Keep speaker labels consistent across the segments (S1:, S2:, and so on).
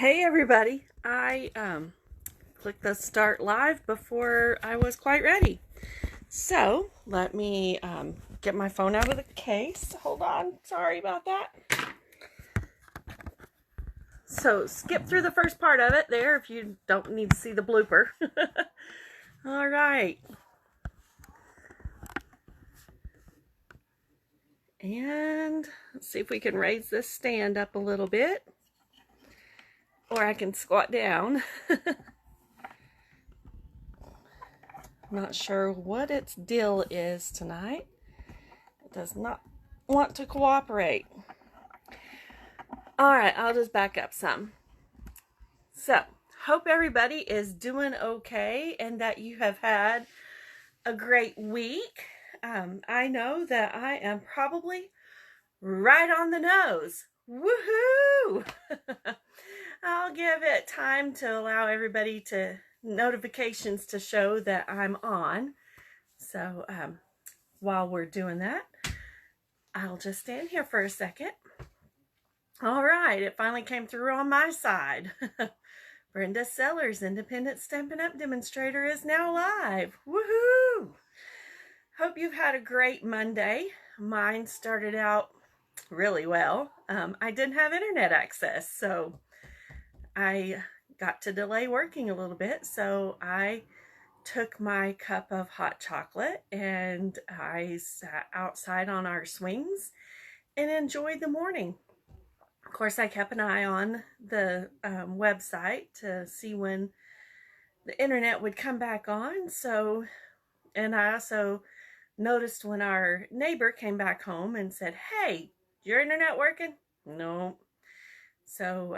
S1: Hey everybody, I clicked the start live before I was quite ready. So let me get my phone out of the case. Hold on, sorry about that. So skip through the first part of it there if you don't need to see the blooper. All right. And let's see if we can raise this stand up a little bit. Or I can squat down. Not sure what its deal is tonight. It does not want to cooperate. All right, I'll just back up some. So, hope everybody is doing okay and that you have had a great week. I know that I am probably right on the nose. Woohoo! I'll give it time to allow everybody to notifications to show that I'm on. So while we're doing that, I'll just stand here for a second. All right, it finally came through on my side. Brenda Sellers, Independent Stampin' Up Demonstrator is now live. Woohoo! Hope you've had a great Monday. Mine started out really well. I didn't have internet access, so I got to delay working a little bit, so I took my cup of hot chocolate and I sat outside on our swings and enjoyed the morning. Of course, I kept an eye on the website to see when the internet would come back on. So, and I also noticed when our neighbor came back home and said, "Hey, your internet working?" No. So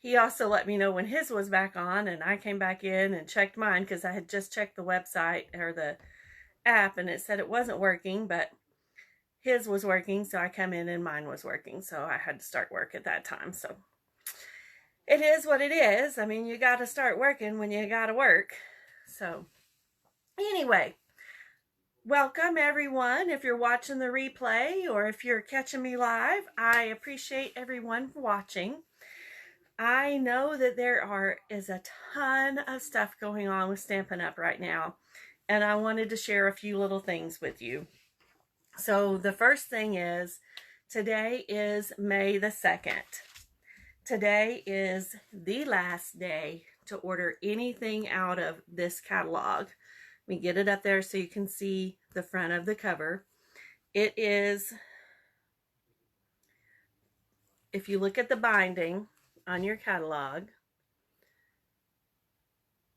S1: he also let me know when his was back on, and I came back in and checked mine because I had just checked the website or the app and it said it wasn't working, but his was working, so I come in and mine was working, so I had to start work at that time. So it is what it is. I mean, you got to start working when you got to work. So anyway, welcome everyone. If you're watching the replay or if you're catching me live, I appreciate everyone watching. I know that there is a ton of stuff going on with Stampin' Up right now, and I wanted to share a few little things with you. So the first thing is, today is May the 2nd. Today is the last day to order anything out of this catalog. Let me get it up there so you can see the front of the cover. It is, if you look at the binding on your catalog,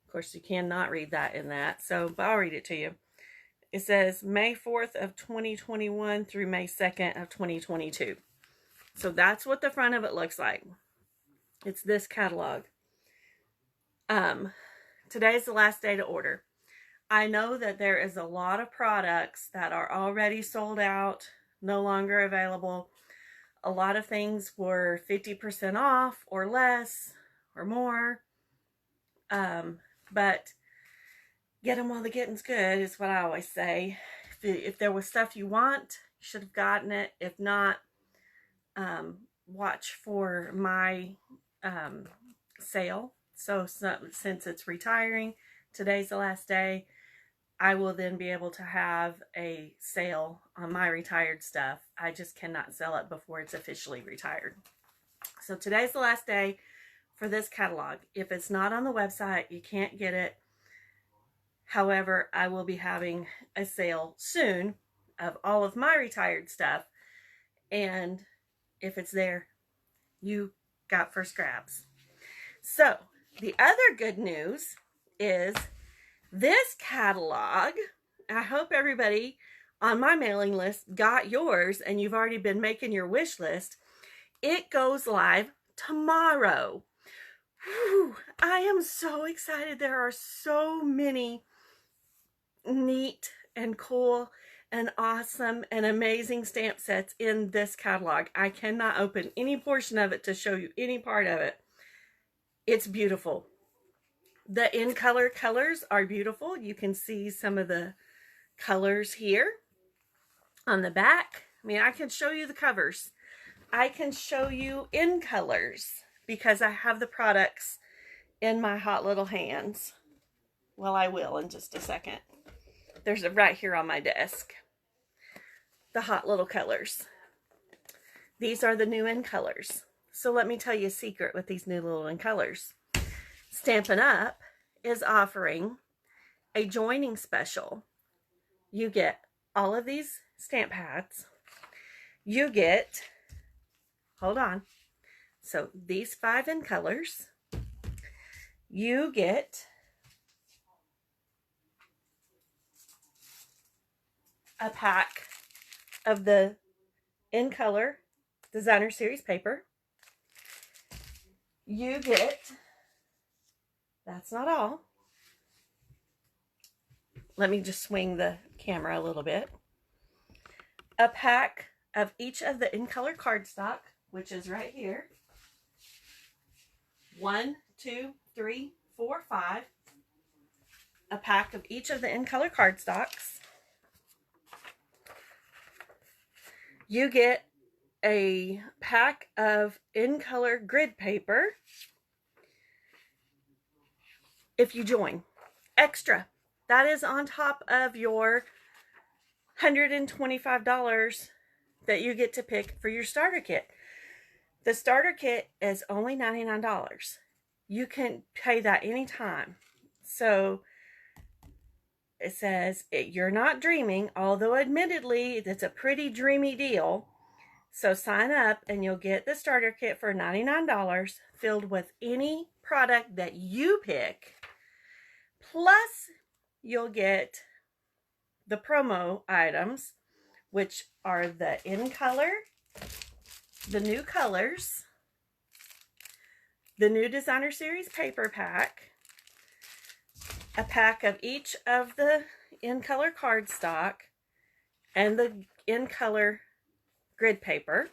S1: of course you cannot read that in that, so I'll read it to you. It says May 4th of 2021 through May 2nd of 2022. So that's what the front of it looks like. It's this catalog. Today's the last day to order. I know that there is a lot of products that are already sold out, no longer available. A lot of things were 50% off or less or more. But get them while the getting's good is what I always say. If there was stuff you want, you should have gotten it. If not, watch for my sale. So since it's retiring, today's the last day, I will then be able to have a sale on my retired stuff. I just cannot sell it before it's officially retired. So today's the last day for this catalog. If it's not on the website, you can't get it. However, I will be having a sale soon of all of my retired stuff. And if it's there, you got first grabs. So the other good news is this catalog. I hope everybody on my mailing list got yours and you've already been making your wish list. It goes live tomorrow. Whew, I am so excited. There are so many neat and cool and awesome and amazing stamp sets in this catalog. I cannot open any portion of it to show you any part of it. It's beautiful. The in-color colors are beautiful. You can see some of the colors here on the back. I mean, I can show you the covers. I can show you in colors. because I have the products in my hot little hands. Well, I will in just a second. There's a right here on my desk. The hot little colors. These are the new in colors. So let me tell you a secret with these new little in colors. Stampin' Up is offering a joining special. You get all of these stamp pads. You get, hold on, so these 5 in colors. You get a pack of the in color designer series paper. You get, that's not all. Let me just swing the camera a little bit. A pack of each of the in color cardstock, which is right here. 1, 2, 3, 4, 5. A pack of each of the in color cardstocks. You get a pack of in color grid paper if you join. Extra. That is on top of your $125 that you get to pick for your starter kit. The starter kit is only $99. You can pay that anytime. So it says you're not dreaming, although admittedly it's a pretty dreamy deal. So sign up and you'll get the starter kit for $99 filled with any product that you pick. Plus you'll get the promo items, which are the in color, the new colors, the new designer series paper pack, a pack of each of the in color cardstock, and the in color grid paper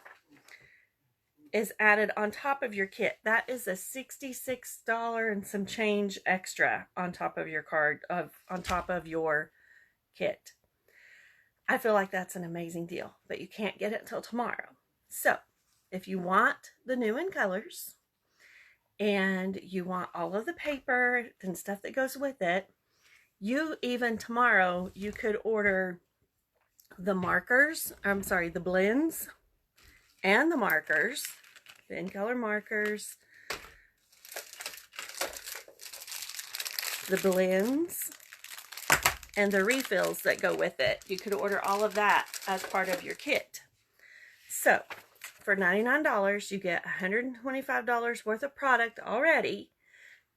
S1: is added on top of your kit. That is a $66 and some change extra on top of your on top of your kit. I feel like that's an amazing deal, but you can't get it until tomorrow. So if you want the new in colors and you want all of the paper and stuff that goes with it, you even tomorrow, you could order the markers, the blends and the markers, the in color markers, the blends, and the refills that go with it. You could order all of that as part of your kit. So for $99, you get $125 worth of product already,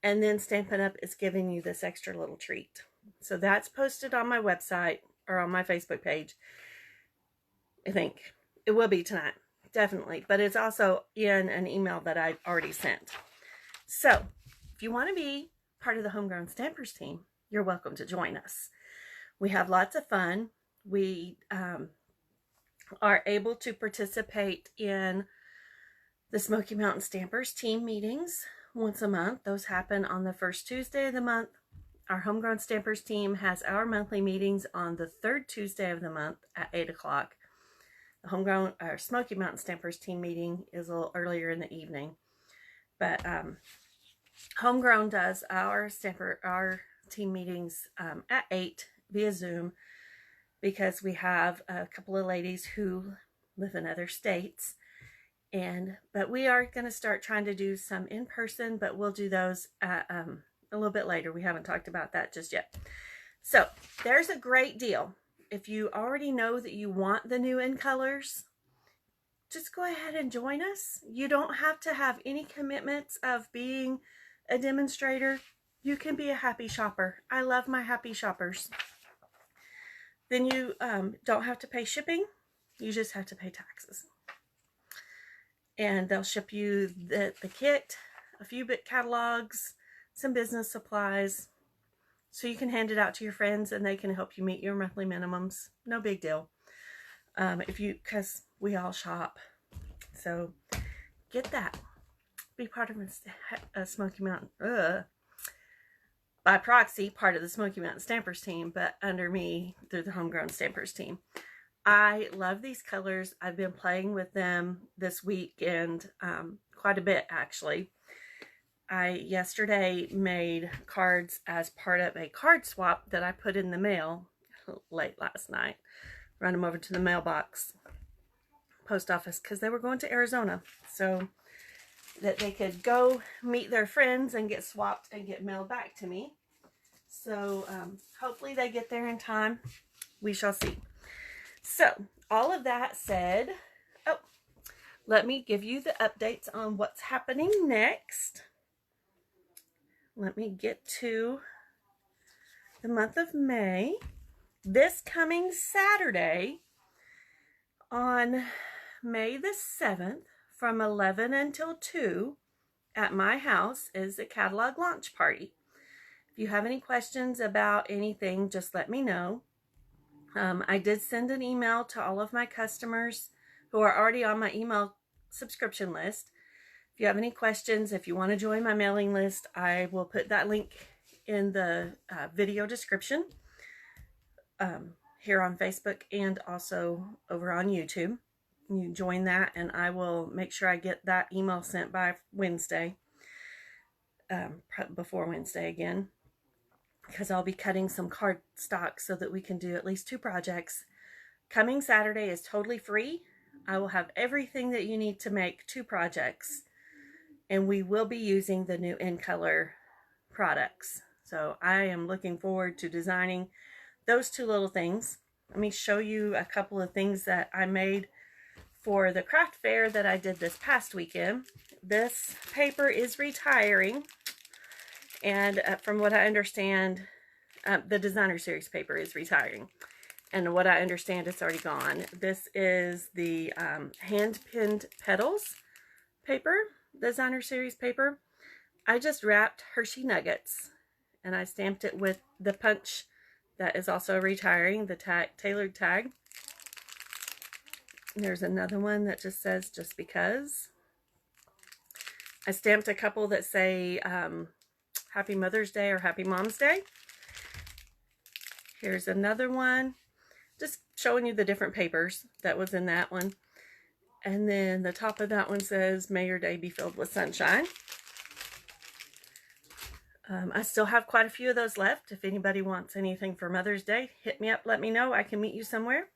S1: and then Stampin' Up is giving you this extra little treat. So that's posted on my website or on my Facebook page. I think it will be tonight, definitely, but it's also in an email that I've already sent. So if you want to be part of the Homegrown Stampers team, you're welcome to join us. We have lots of fun. We are able to participate in the Smoky Mountain Stampers team meetings once a month. Those happen on the first Tuesday of the month. Our Homegrown Stampers team has our monthly meetings on the third Tuesday of the month at 8 o'clock. The Smoky Mountain Stampers team meeting is a little earlier in the evening. But Homegrown does our team meetings at 8 via Zoom, because we have a couple of ladies who live in other states. But we are going to start trying to do some in person, but we'll do those a little bit later. We haven't talked about that just yet. So there's a great deal. If you already know that you want the new in colors, just go ahead and join us. You don't have to have any commitments of being a demonstrator. You can be a happy shopper. I love my happy shoppers. Then you don't have to pay shipping. You just have to pay taxes. And they'll ship you the kit, a few bit catalogs, some business supplies, so you can hand it out to your friends and they can help you meet your monthly minimums. No big deal. Because we all shop. So get that. Be part of a Smoky Mountain, by proxy, part of the Smoky Mountain Stampers team, but under me through the Homegrown Stampers team. I love these colors. I've been playing with them this week and quite a bit actually. I yesterday made cards as part of a card swap that I put in the mail late last night. Run them over to the mailbox, post office, because they were going to Arizona. So that they could go meet their friends and get swapped and get mailed back to me. So hopefully they get there in time. We shall see. So all of that said, oh, let me give you the updates on what's happening next. Let me get to the month of May. This coming Saturday on May the 7th from 11 until 2 at my house is a catalog launch party. If you have any questions about anything, just let me know. I did send an email to all of my customers who are already on my email subscription list. If you have any questions, if you want to join my mailing list, I will put that link in the video description here on Facebook and also over on YouTube. You join that and I will make sure I get that email sent by Wednesday, before Wednesday again, because I'll be cutting some cardstock so that we can do at least 2 projects. Coming Saturday is totally free. I will have everything that you need to make 2 projects, and we will be using the new In Color products. So I am looking forward to designing those 2 little things. Let me show you a couple of things that I made for the craft fair that I did this past weekend. This paper is retiring, and from what I understand, the designer series paper is retiring, and what I understand, it's already gone. This is the hand-pinned petals paper, designer series paper. I just wrapped Hershey Nuggets, and I stamped it with the punch that is also retiring, the tailored tag. There's another one that just says "Just Because." I stamped a couple that say Happy Mother's Day or Happy Mom's Day. Here's another one, just showing you the different papers that was in that one. And then the top of that one says, "May your day be filled with sunshine." I still have quite a few of those left. If anybody wants anything for Mother's Day, hit me up, let me know. I can meet you somewhere.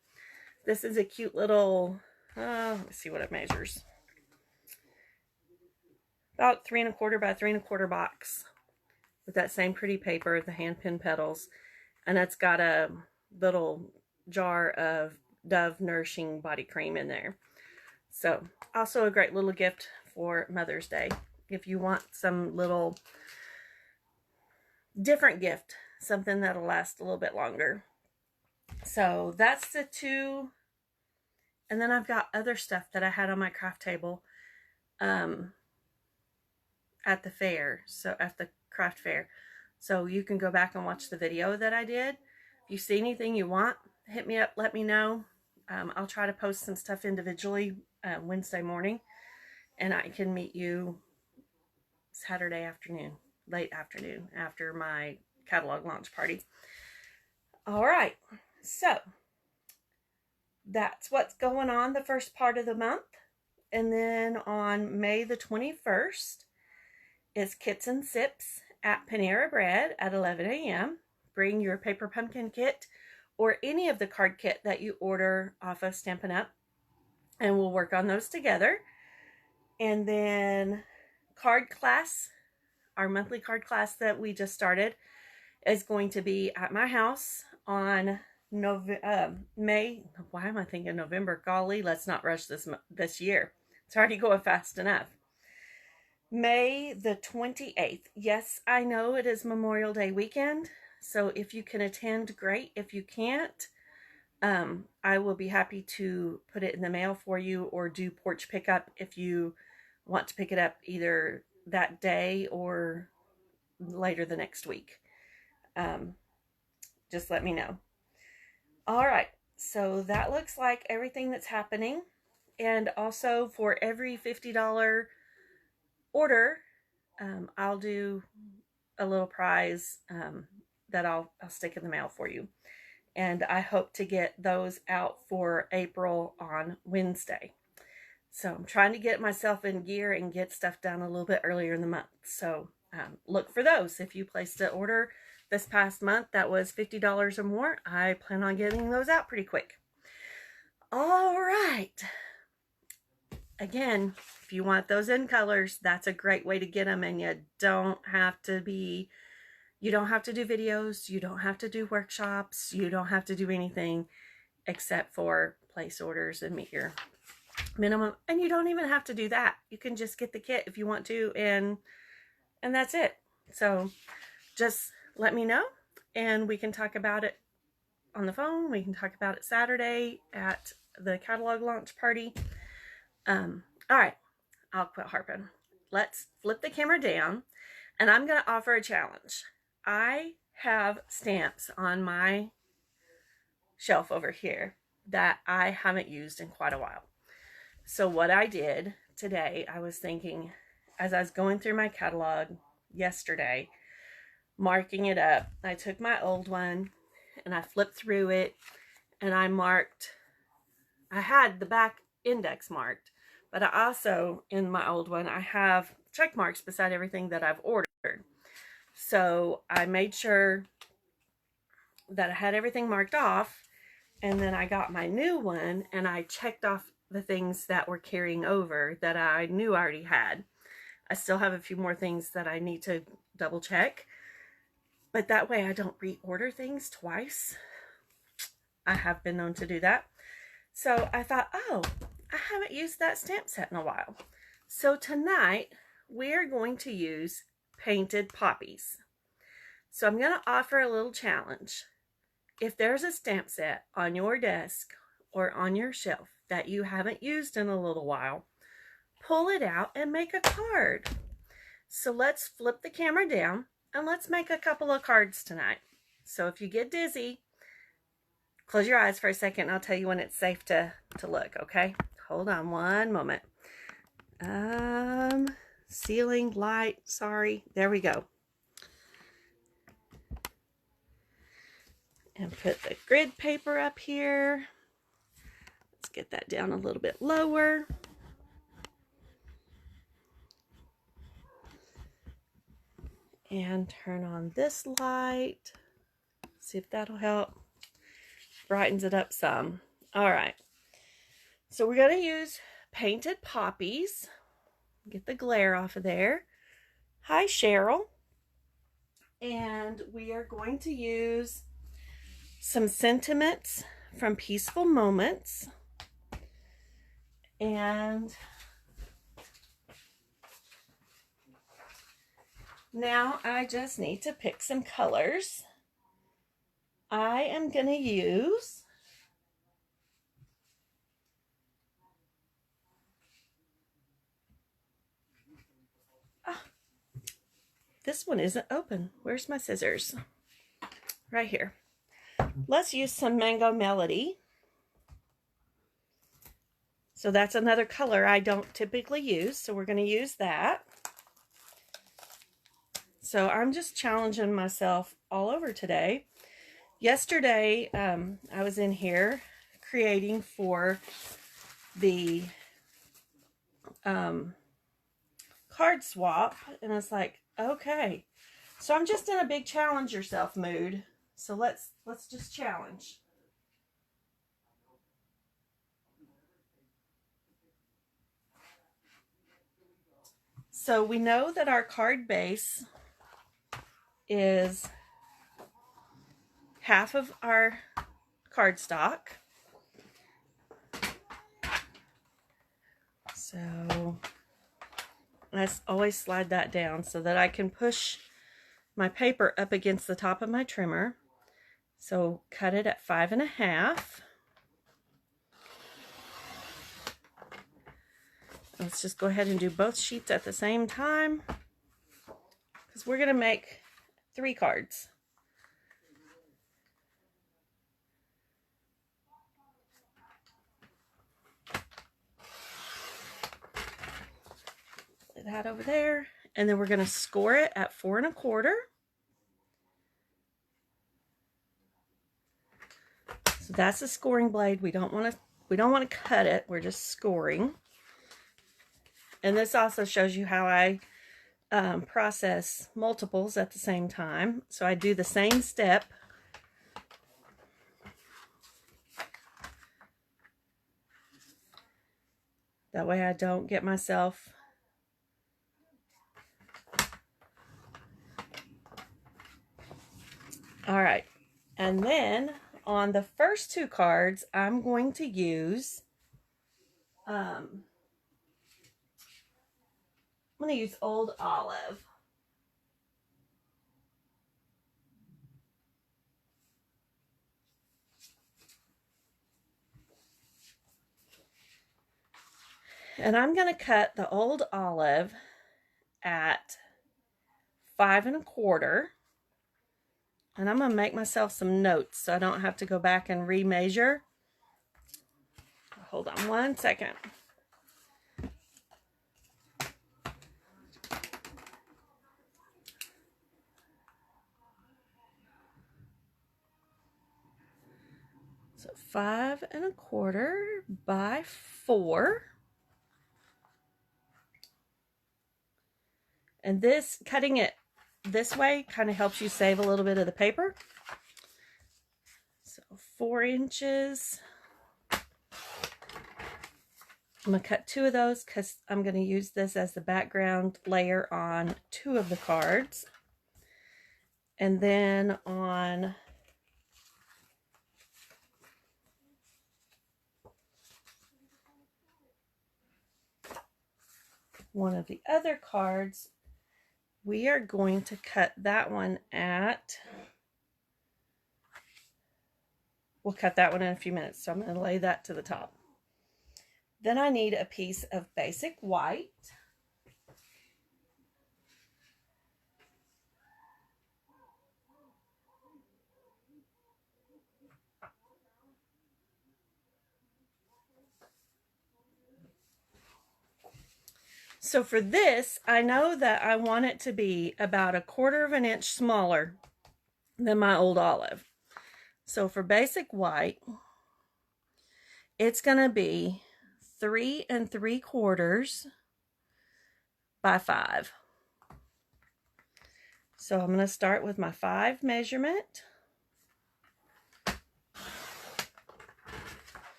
S1: This is a cute little, let me see what it measures. About 3 1/4 by 3 1/4 box with that same pretty paper, the hand pin petals. And it's got a little jar of Dove Nourishing Body Cream in there. So also a great little gift for Mother's Day. If you want some little different gift, something that'll last a little bit longer. So that's the 2. And then I've got other stuff that I had on my craft table at the fair, so at the craft fair. So you can go back and watch the video that I did. If you see anything you want, hit me up, let me know. I'll try to post some stuff individually Wednesday morning, and I can meet you Saturday afternoon, late afternoon, after my catalog launch party. All right, so that's what's going on the first part of the month. And then on May the 21st is Kits and Sips at Panera Bread at 11 a.m. Bring your paper pumpkin kit or any of the card kit that you order off of Stampin' Up, and we'll work on those together. And then card class, our monthly card class that we just started, is going to be at my house on May. Why am I thinking November? Golly, let's not rush this year. It's already going fast enough. May the 28th. Yes, I know it is Memorial Day weekend, so if you can attend, great. If you can't, I will be happy to put it in the mail for you or do porch pickup if you want to pick it up either that day or later the next week. Just let me know. All right, so that looks like everything that's happening. And also for every $50 order, I'll do a little prize that I'll stick in the mail for you. And I hope to get those out for April on Wednesday. So I'm trying to get myself in gear and get stuff done a little bit earlier in the month. So look for those. If you placed an order this past month that was $50 or more, I plan on getting those out pretty quick. All right. Again, if you want those in colors, that's a great way to get them, and you don't have to do videos, you don't have to do workshops, you don't have to do anything except for place orders and meet your minimum. And you don't even have to do that. You can just get the kit if you want to, and that's it. So just let me know and we can talk about it on the phone. We can talk about it Saturday at the catalog launch party. All right, I'll quit harping. Let's flip the camera down, and I'm going to offer a challenge. I have stamps on my shelf over here that I haven't used in quite a while. So what I did today, I was thinking, as I was going through my catalog yesterday, marking it up, I took my old one and I flipped through it, and I had the back index marked, but I also, in my old one, I have check marks beside everything that I've ordered. So I made sure that I had everything marked off, and then I got my new one and I checked off the things that were carrying over that I knew I already had. I still have a few more things that I need to double check, but that way I don't reorder things twice. I have been known to do that. So I thought, oh, I haven't used that stamp set in a while. So tonight we are going to use Painted Poppies. So I'm going to offer a little challenge. If there's a stamp set on your desk or on your shelf that you haven't used in a little while, pull it out and make a card. So let's flip the camera down and let's make a couple of cards tonight. So if you get dizzy, close your eyes for a second and I'll tell you when it's safe to look, okay? Hold on one moment. Ceiling light, sorry. There we go. And put the grid paper up here. Let's get that down a little bit lower. And turn on this light. See if that'll help. Brightens it up some. All right. So we're going to use Painted Poppies. Get the glare off of there. Hi, Cheryl. And we are going to use some sentiments from Peaceful Moments. And now I just need to pick some colors. I am going to use this one isn't open. Where's my scissors? Right here. Let's use some Mango Melody. So that's another color I don't typically use, so we're going to use that. So I'm just challenging myself all over today. Yesterday, I was in here creating for the card swap, and it's like, okay, so I'm just in a big challenge yourself mood. So let's just challenge. So we know that our card base is half of our cardstock. So let's always slide that down so that I can push my paper up against the top of my trimmer. So cut it at 5.5. Let's just go ahead and do both sheets at the same time, because we're going to make 3 cards. Lay that over there, and then we're going to score it at 4 1/4. So that's the scoring blade. We don't want to cut it. We're just scoring. And this also shows you how I process multiples at the same time. So I do the same step. That way I don't get myself all right. And then on the first two cards, I'm going to use I'm going to use Old Olive. And I'm going to cut the Old Olive at 5 1/4. And I'm going to make myself some notes so I don't have to go back and remeasure. Hold on one second. So 5 1/4 by 4. And this, cutting it this way kind of helps you save a little bit of the paper. So 4 inches. I'm going to cut 2 of those because I'm going to use this as the background layer on 2 of the cards. And then on one of the other cards, we are going to cut that one at, we'll cut that one in a few minutes. So I'm going to lay that to the top. Then I need a piece of basic white. So for this, I know that I want it to be about 1/4 inch smaller than my Old Olive. So for basic white, it's going to be 3 3/4 by 5. So I'm going to start with my 5 measurement. I'll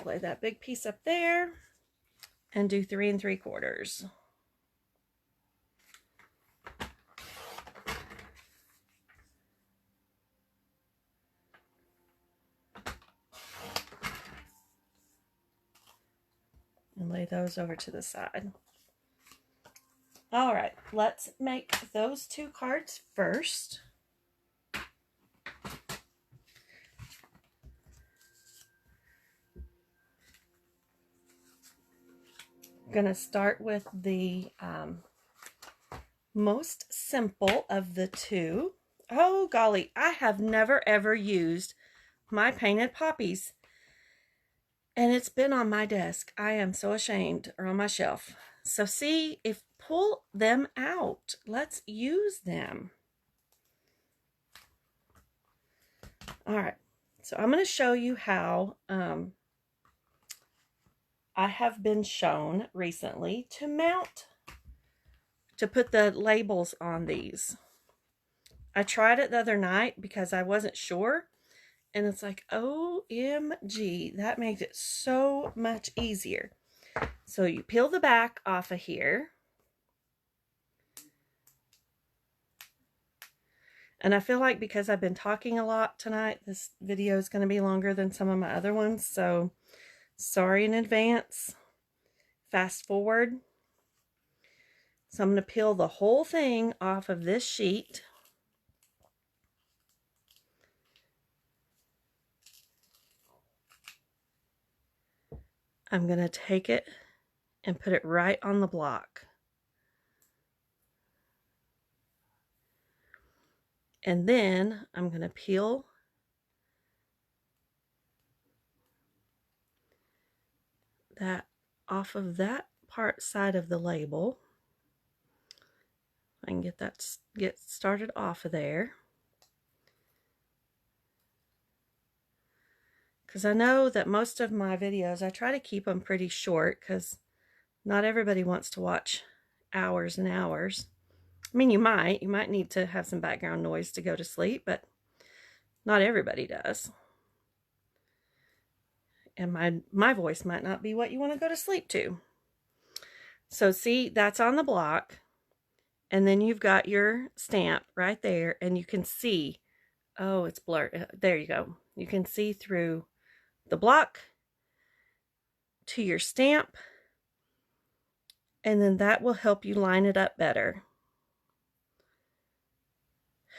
S1: lay that big piece up there and do 3 3/4. And lay those over to the side. All right, let's make those 2 cards first. I'm going to start with the most simple of the 2. Oh, golly, I have never ever used my Painted Poppies. And it's been on my desk. I am so ashamed, or on my shelf. So see, pull them out. Let's use them. All right. So I'm going to show you how I have been shown recently to put the labels on these. I tried it the other night because I wasn't sure. And it's like, OMG, that makes it so much easier. So you peel the back off of here. And I feel like because I've been talking a lot tonight, this video is going to be longer than some of my other ones. So sorry in advance. Fast forward. So I'm going to peel the whole thing off of this sheet. I'm going to take it and put it right on the block. And then I'm going to peel that off of that side of the label. I can get started off of there. Because I know that most of my videos, I try to keep them pretty short because Not everybody wants to watch hours and hours. I mean, you might need to have some background noise to go to sleep, but not everybody does. And my voice might not be what you want to go to sleep to. So see, that's on the block. And then you've got your stamp right there, and you can see, oh, it's blurred. There you go. You can see through the block to your stamp, and then that will help you line it up better.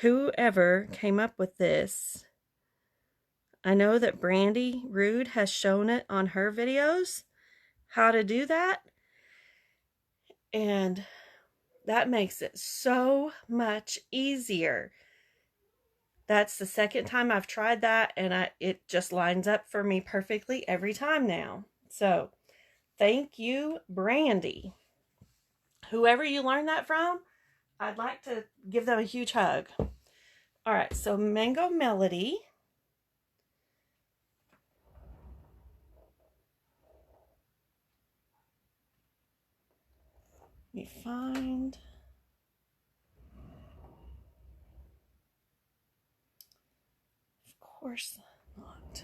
S1: Whoever came up with this, I know that Brandy Rude has shown it on her videos, how to do that. And that makes it so much easier. That's the second time I've tried that, and it just lines up for me perfectly every time now. So, thank you, Brandy. Whoever you learned that from, I'd like to give them a huge hug. All right, so Mango Melody. Let me find. Of course not.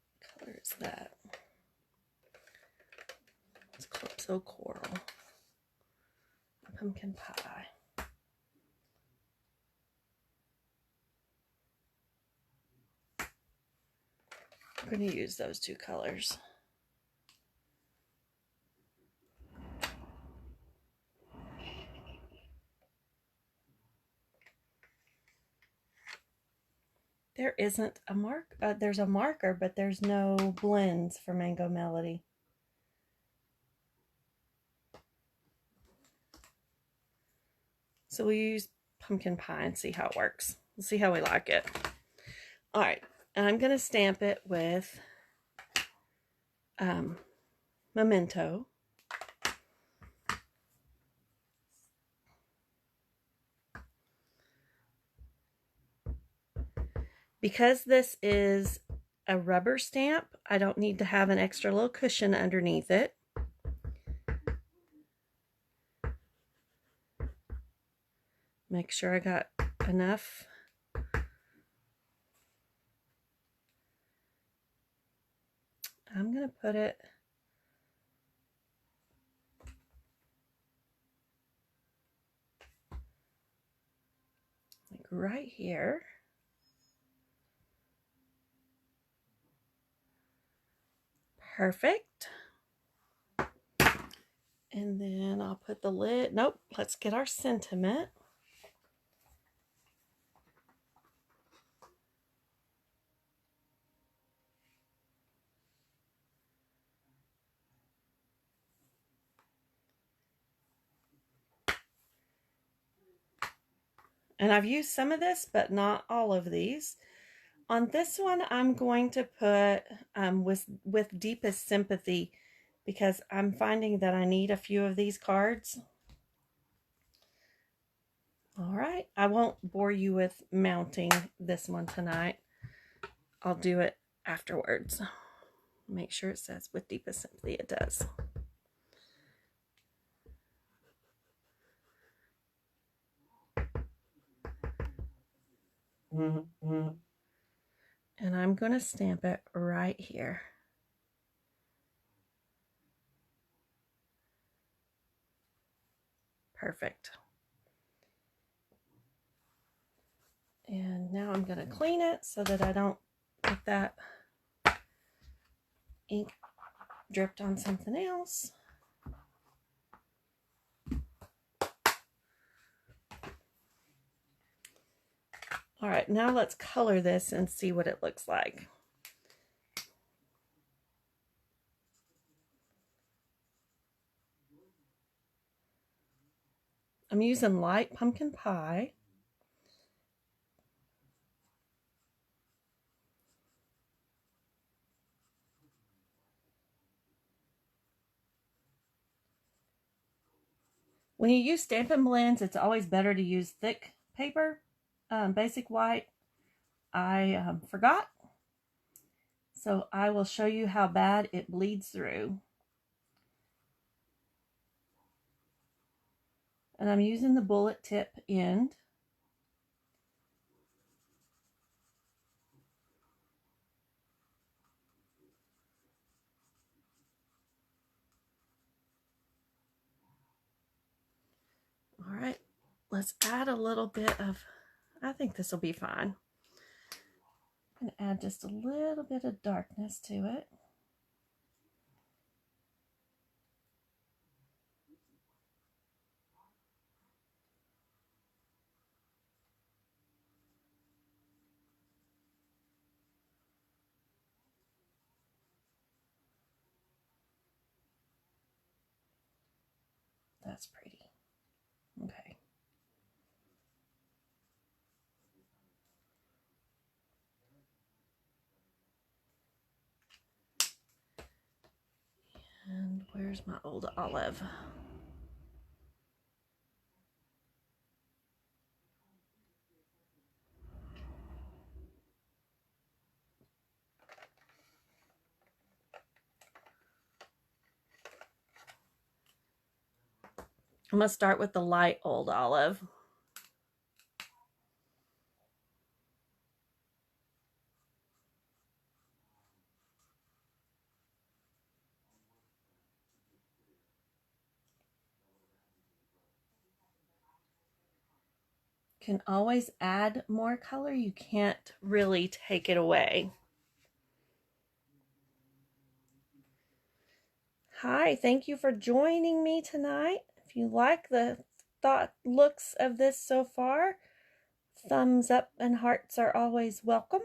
S1: What color is that? It's Calypso Coral. Pumpkin Pie. I'm going to use those two colors. There isn't a mark. There's a marker, but there's no blends for Mango Melody. So we'll use Pumpkin Pie and see how it works. We'll see how we like it. All right, and I'm going to stamp it with Memento. Because this is a rubber stamp, I don't need to have an extra little cushion underneath it. Make sure I got enough. I'm going to put it like right here. Perfect. And then I'll put the lid. Nope, let's get our sentiment. And I've used some of this, but not all of these. On this one, I'm going to put with Deepest Sympathy, because I'm finding that I need a few of these cards. All right, I won't bore you with mounting this one tonight. I'll do it afterwards. Make sure it says with Deepest Sympathy. It does. And I'm going to stamp it right here. Perfect. And now I'm going to clean it so that I don't get that ink dripped on something else. All right, now let's color this and see what it looks like. I'm using light pumpkin pie. When you use Stampin' Blends, it's always better to use thick paper basic white, I forgot. So I will show you how bad it bleeds through. And I'm using the bullet tip end. All right, let's add a little bit of, I think this will be fine. I'm going to add just a little bit of darkness to it. That's pretty. Okay. And where's my old olive? I'm going to start with the light old olive. Can always add more color. You can't really take it away. Hi, thank you for joining me tonight. If you like the looks of this so far, thumbs up and hearts are always welcome.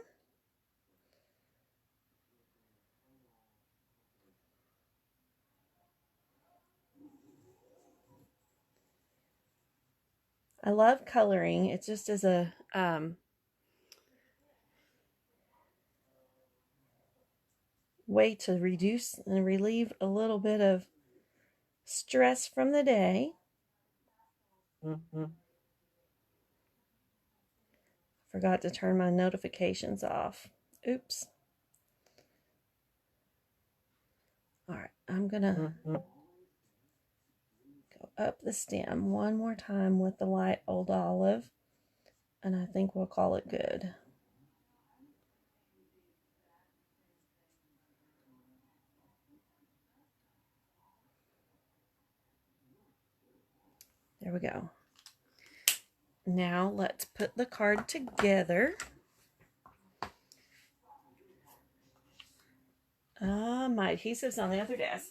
S1: I love coloring. It just is a way to reduce and relieve a little bit of stress from the day. Forgot to turn my notifications off. Oops. All right, I'm gonna go up the stem one more time with the light old olive, and I think we'll call it good. There we go. Now let's put the card together. My adhesive's on the other desk.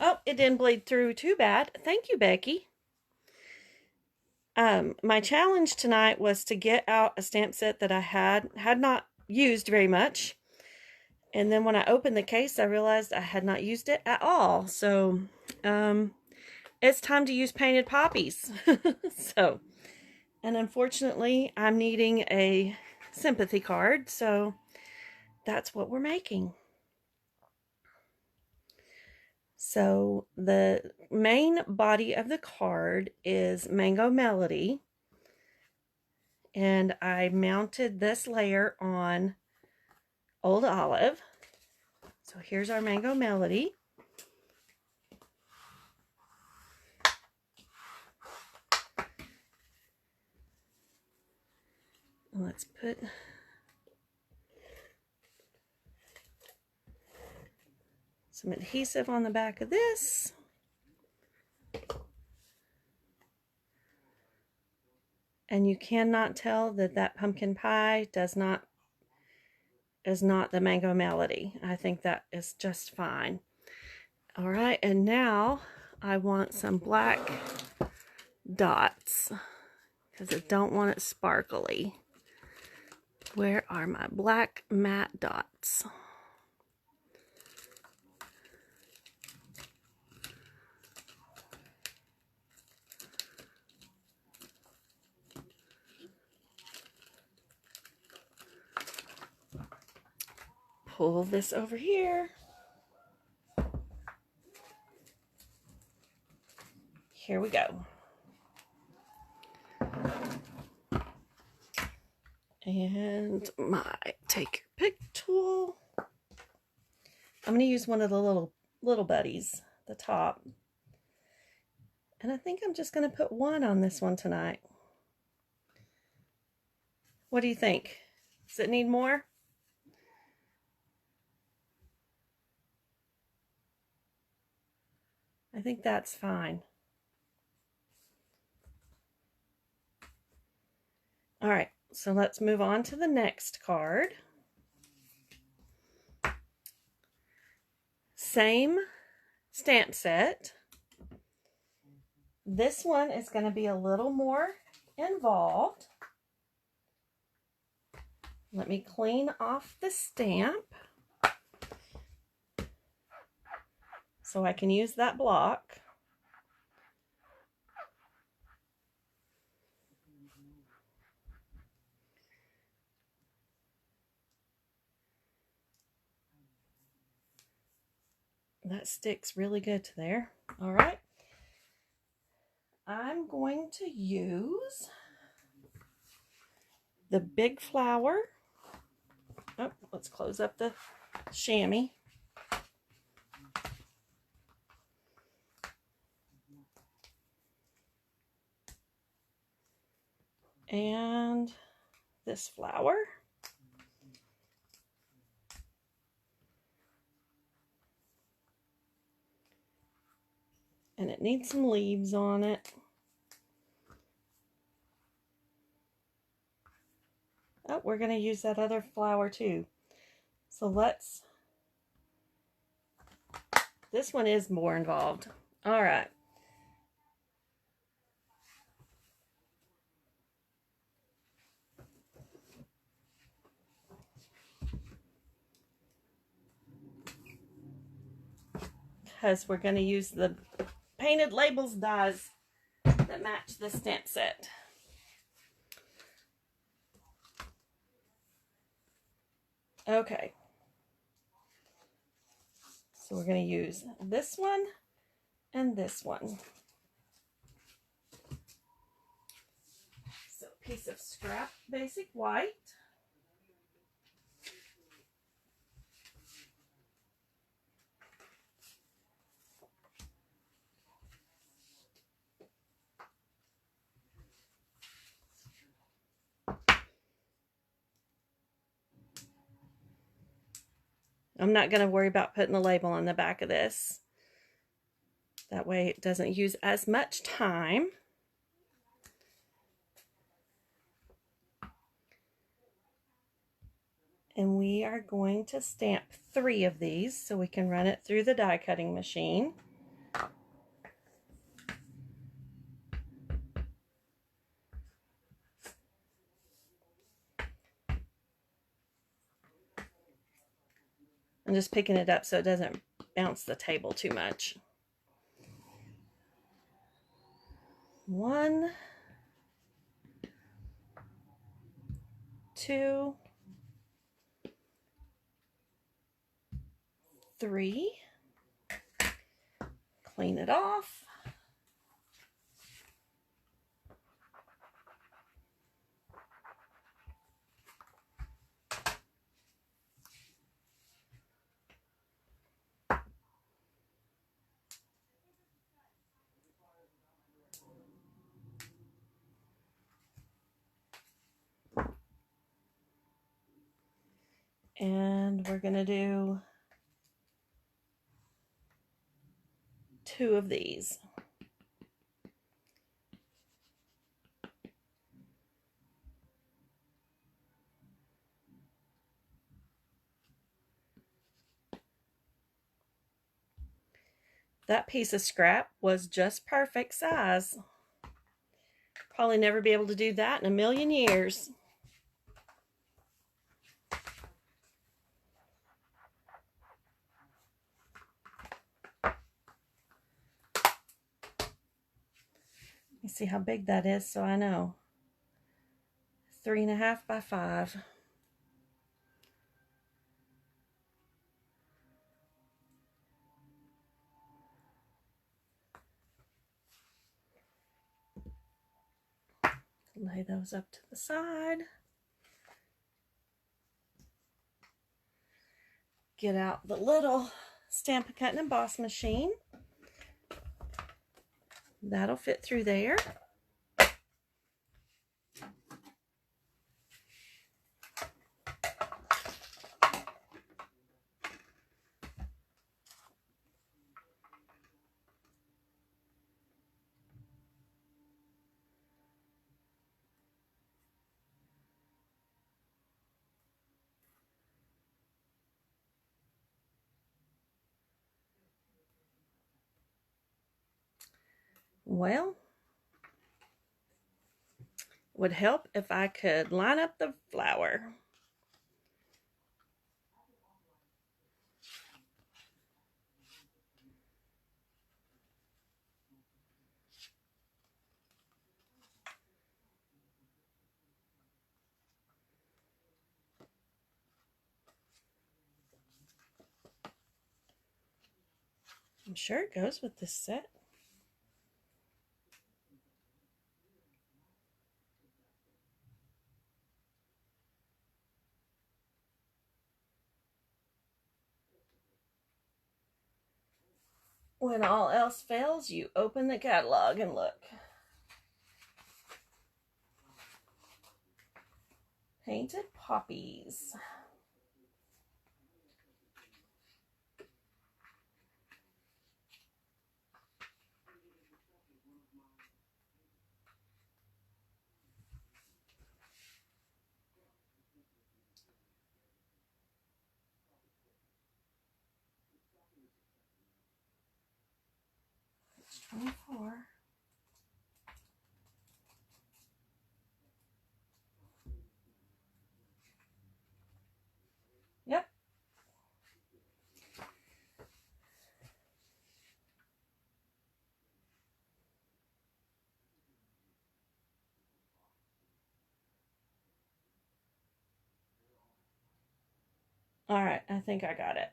S1: Oh, it didn't bleed through too bad. Thank you, Becky. My challenge tonight was to get out a stamp set that I had not used very much. And then when I opened the case, I realized I had not used it at all. So, it's time to use Painted Poppies. So, and unfortunately, I'm needing a sympathy card. So, that's what we're making. So, the main body of the card is Mango Melody. And I mounted this layer on Old Olive. So here's our Mango Melody. Let's put some adhesive on the back of this. And you cannot tell that that pumpkin pie is not the Mango Melody. I think that is just fine. All right, and now I want some black dots because I don't want it sparkly. Where are my black matte dots? Pull this over here. here we go. And my take your pick tool. I'm going to use one of the little buddies, the top. And I think I'm just going to put one on this one tonight. What do you think? Does it need more? I think that's fine. All right, so let's move on to the next card. Same stamp set. This one is going to be a little more involved. Let me clean off the stamp so I can use that block. That sticks really good to there. All right. I'm going to use the big flower. Oh, let's close up the chamois. And this flower. And it needs some leaves on it. Oh, we're going to use that other flower too. So let's, this one is more involved. All right. Because we're going to use the painted labels dies that match the stamp set. Okay. So we're going to use this one and this one. So a piece of scrap basic white. I'm not going to worry about putting the label on the back of this. That way it doesn't use as much time. And we are going to stamp 3 of these so we can run it through the die cutting machine. I'm just picking it up so it doesn't bounce the table too much. 1, 2, 3. Clean it off. And we're going to do 2 of these. That piece of scrap was just perfect size. Probably never be able to do that in a million years. Let me see how big that is so I know. 3.5 by 5. Lay those up to the side. Get out the little Stampin' Cut and Emboss machine. That'll fit through there. Well, would help if I could line up the flower. I'm sure it goes with this set. When all else fails, you open the catalog and look. Painted Poppies. It's 24. Yep. All right, I think I got it.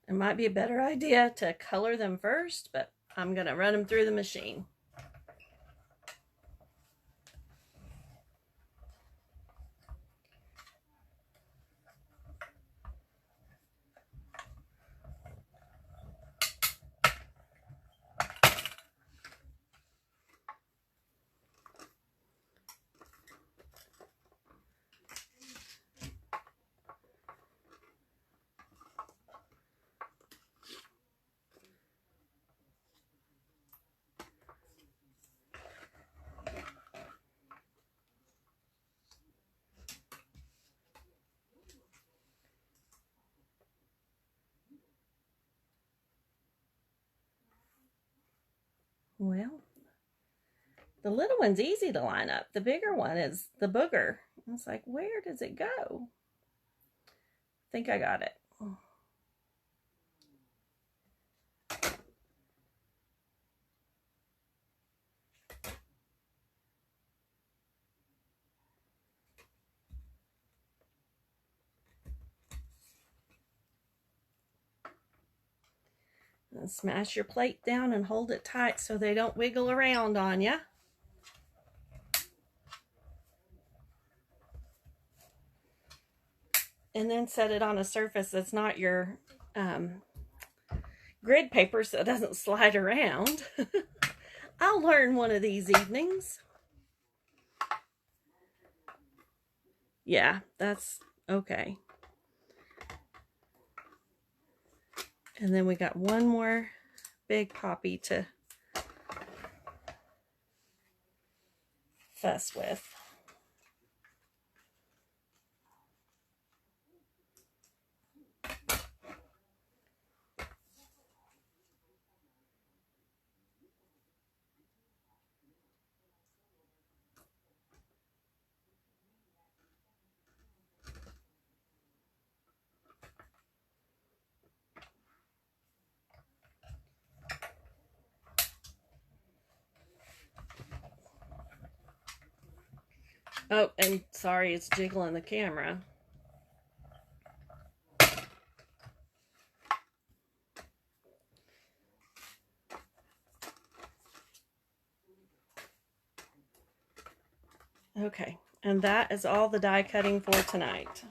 S1: It might be a better idea to color them first, but I'm going to run them through the machine. Well, the little one's easy to line up. The bigger one is the booger. It's like, where does it go? I think I got it. And smash your plate down and hold it tight so they don't wiggle around on you. And then set it on a surface that's not your grid paper so it doesn't slide around. I'll learn one of these evenings. Yeah, that's okay. And then we got one more big poppy to fuss with. Oh, and sorry, it's jiggling the camera. Okay, and that is all the die cutting for tonight.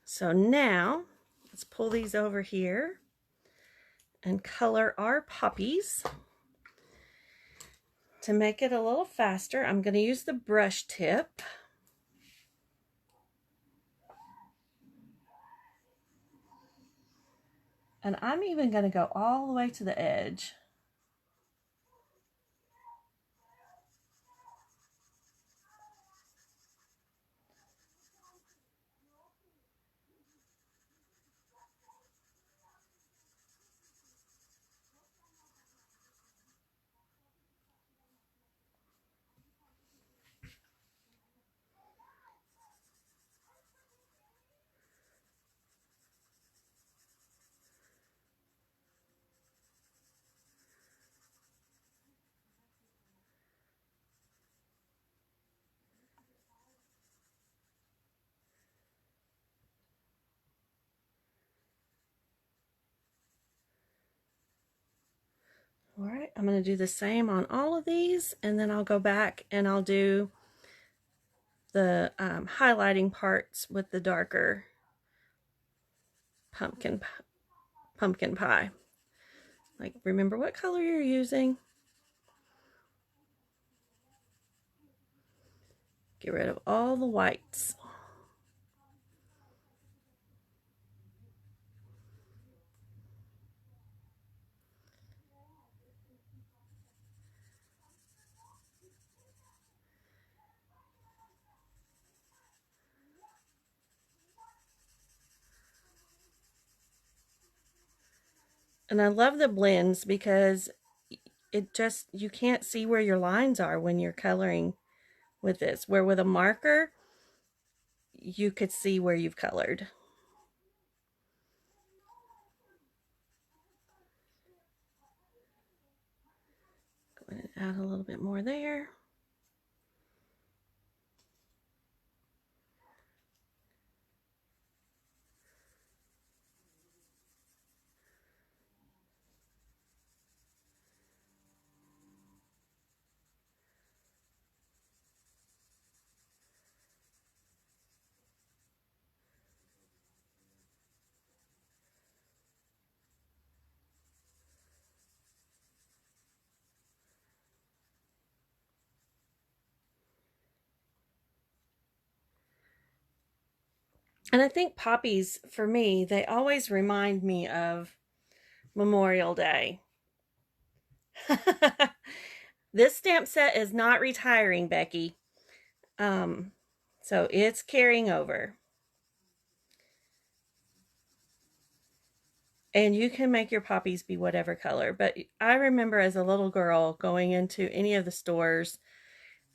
S1: So now, let's pull these over here and color our poppies. To make it a little faster, I'm going to use the brush tip. And I'm even going to go all the way to the edge. All right, I'm going to do the same on all of these, and then I'll go back and I'll do the highlighting parts with the darker pumpkin pie. Like, remember what color you're using. Get rid of all the whites. And I love the blends because it just, you can't see where your lines are when you're coloring with this. Where with a marker, you could see where you've colored. Go ahead and add a little bit more there. And I think poppies, for me, they always remind me of Memorial Day. This stamp set is not retiring, Becky. So it's carrying over. And you can make your poppies be whatever color. But I remember as a little girl going into any of the stores,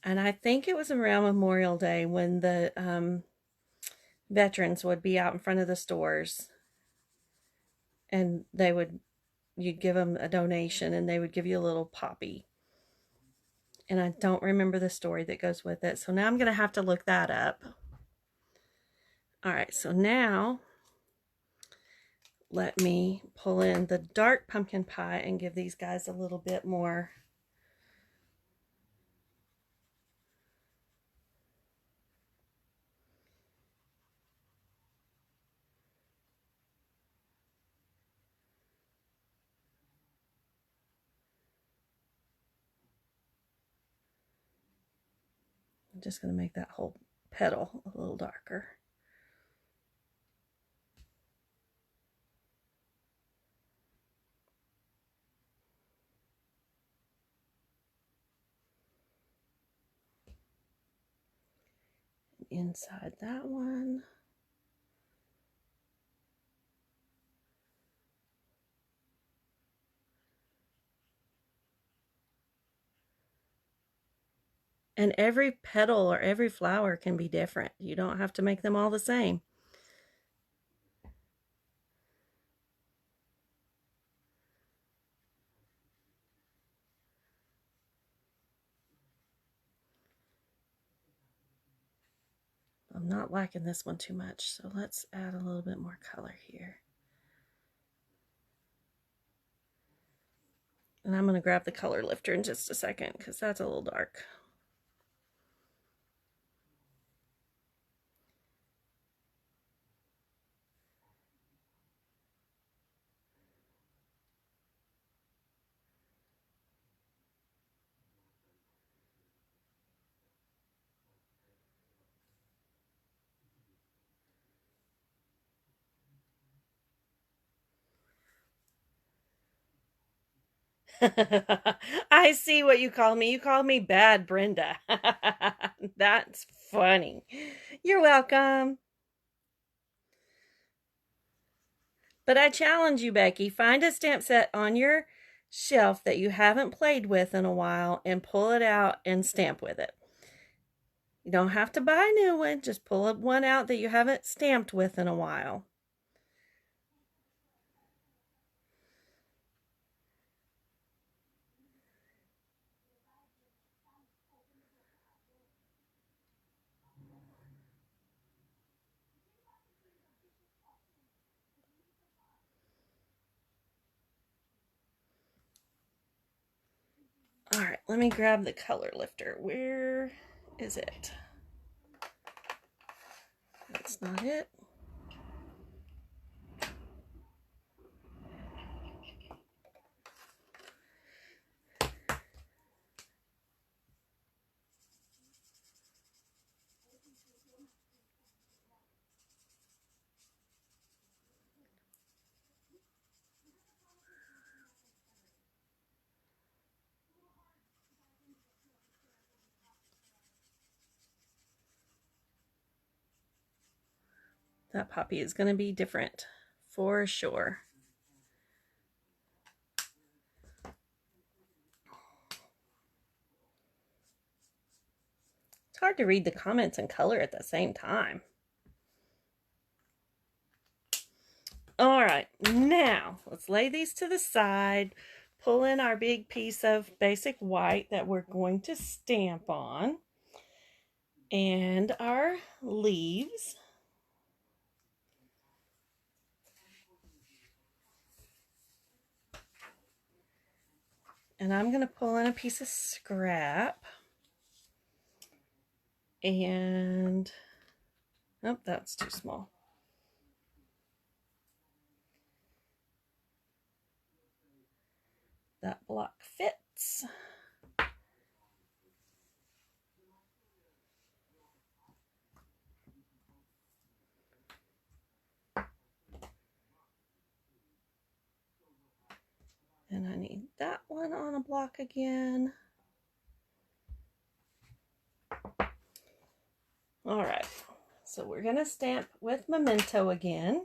S1: and I think it was around Memorial Day when the veterans would be out in front of the stores, and you'd give them a donation and they would give you a little poppy. And I don't remember the story that goes with it. So now I'm going to have to look that up. All right, so now let me pull in the dark pumpkin pie and give these guys a little bit more. I'm just going to make that whole petal a little darker. Inside that one. And every petal or every flower can be different. You don't have to make them all the same. I'm not liking this one too much, so let's add a little bit more color here. And I'm going to grab the color lifter in just a second because that's a little dark. I see what you call me. You call me Bad Brenda. That's funny. You're welcome. But I challenge you, Becky, find a stamp set on your shelf that you haven't played with in a while and pull it out and stamp with it. You don't have to buy a new one. Just pull one out that you haven't stamped with in a while. All right, let me grab the color lifter. Where is it? That's not it. That poppy is going to be different for sure. It's hard to read the comments and color at the same time. All right, now let's lay these to the side, pull in our big piece of basic white that we're going to stamp on, and our leaves. And I'm going to pull in a piece of scrap. And, oh, that's too small. That block fits. And I need that one on a block again. All right, so we're going to stamp with Memento again.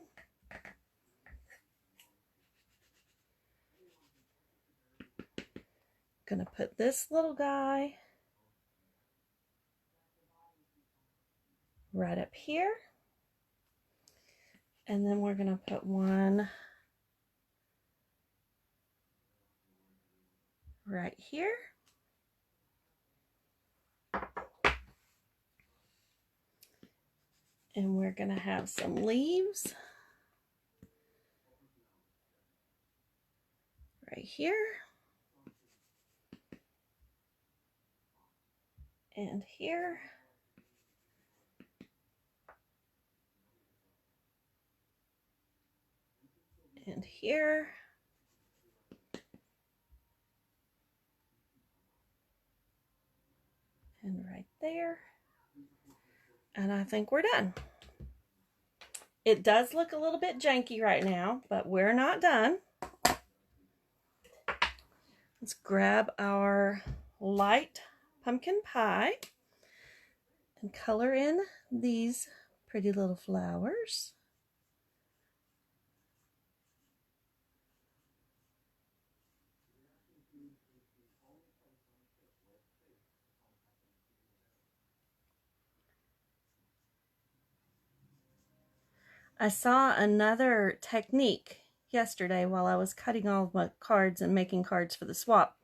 S1: Going to put this little guy right up here. And then we're going to put one right here. And we're going to have some leaves right here. And here. And here. And right there. And I think we're done. It does look a little bit janky right now, but we're not done. Let's grab our light pumpkin pie and color in these pretty little flowers. I saw another technique yesterday while I was cutting all my cards and making cards for the swap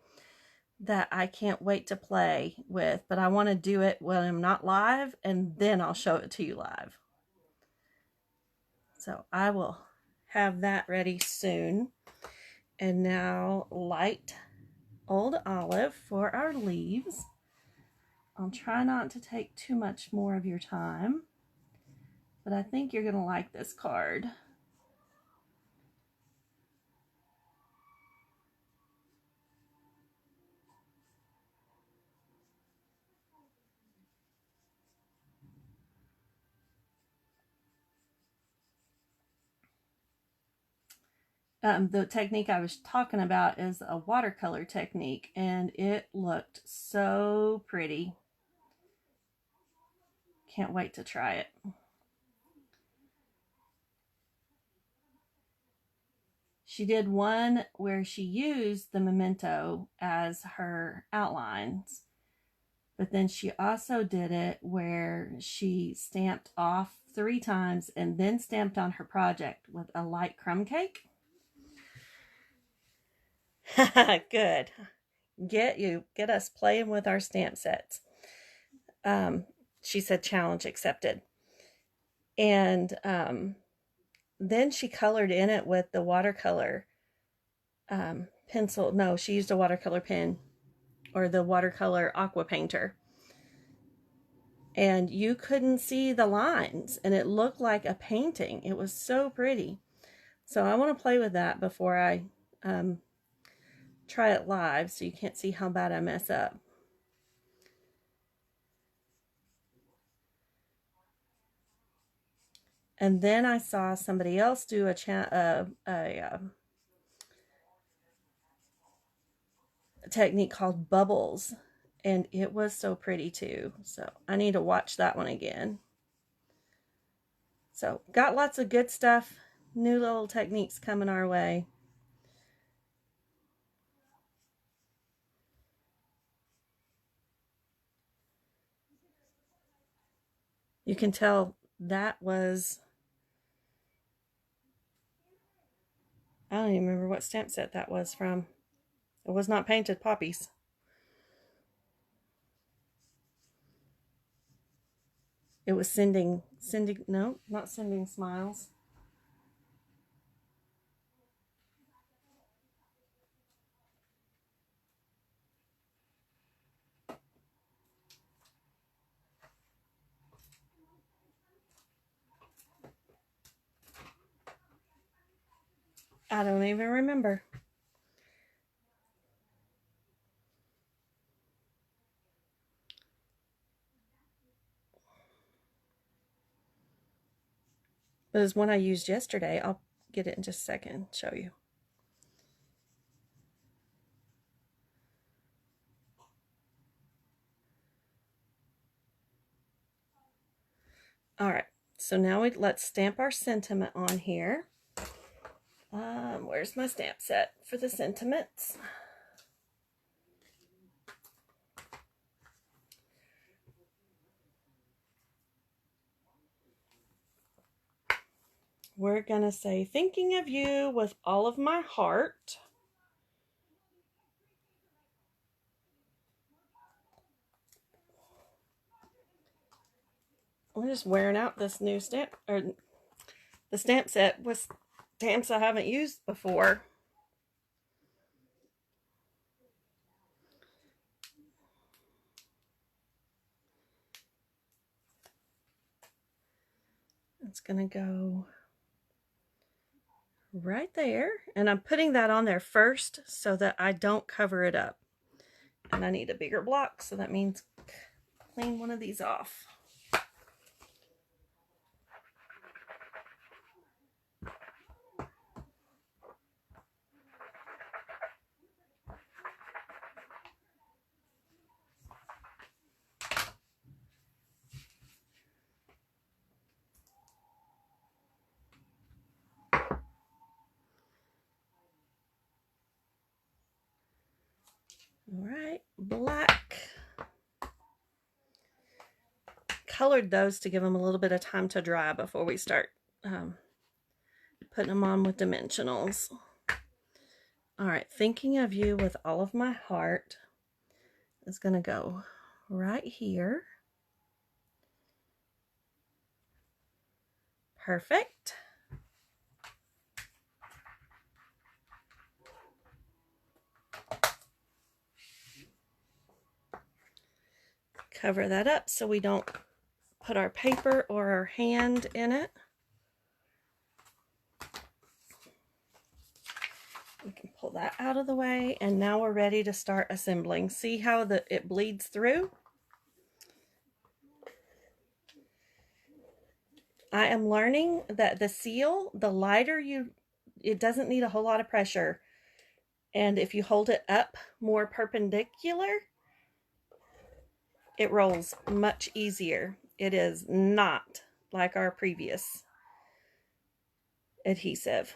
S1: that I can't wait to play with, but I want to do it when I'm not live, and then I'll show it to you live. So I will have that ready soon. And now light old olive for our leaves. I'll try not to take too much more of your time, but I think you're going to like this card. The technique I was talking about is a watercolor technique, and it looked so pretty. Can't wait to try it. She did one where she used the memento as her outlines, but then she also did it where she stamped off 3 times and then stamped on her project with a light crumb cake. Good. Get us playing with our stamp sets. She said challenge accepted. And then she colored in it with the watercolor pencil. No, she used a watercolor pen, or the watercolor aqua painter. And you couldn't see the lines, and it looked like a painting. It was so pretty. So I want to play with that before I try it live, so you can't see how bad I mess up. And then I saw somebody else do a technique called bubbles, and it was so pretty too. So I need to watch that one again. So got lots of good stuff, new little techniques coming our way. You can tell that was, I don't even remember what stamp set that was from. It was not Painted Poppies. It was no, not Sending Smiles. I don't even remember. But it's one I used yesterday. I'll get it in just a second and show you. All right, so now let's stamp our sentiment on here. Where's my stamp set for the sentiments? We're gonna say, thinking of you with all of my heart. I'm just wearing out this new stamp, or the stamp set with stamps I haven't used before. It's gonna go right there, and I'm putting that on there first so that I don't cover it up. And I need a bigger block, so that means clean one of these off. All right, black. Colored those to give them a little bit of time to dry before we start putting them on with dimensionals. All right, thinking of you with all of my heart. is going to go right here. Perfect. Cover that up so we don't put our paper or our hand in it. We can pull that out of the way, and now we're ready to start assembling. See how it bleeds through? I am learning that the seal, the lighter it doesn't need a whole lot of pressure. And if you hold it up more perpendicular, it rolls much easier. It is not like our previous adhesive.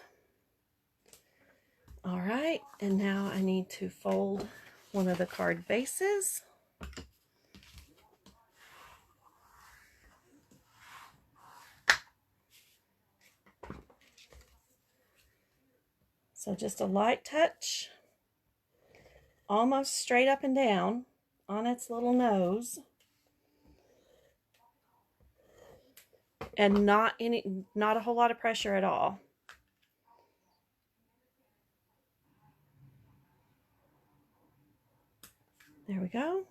S1: All right, and now I need to fold one of the card bases. So just a light touch, almost straight up and down on its little nose. And not a whole lot of pressure at all. There we go.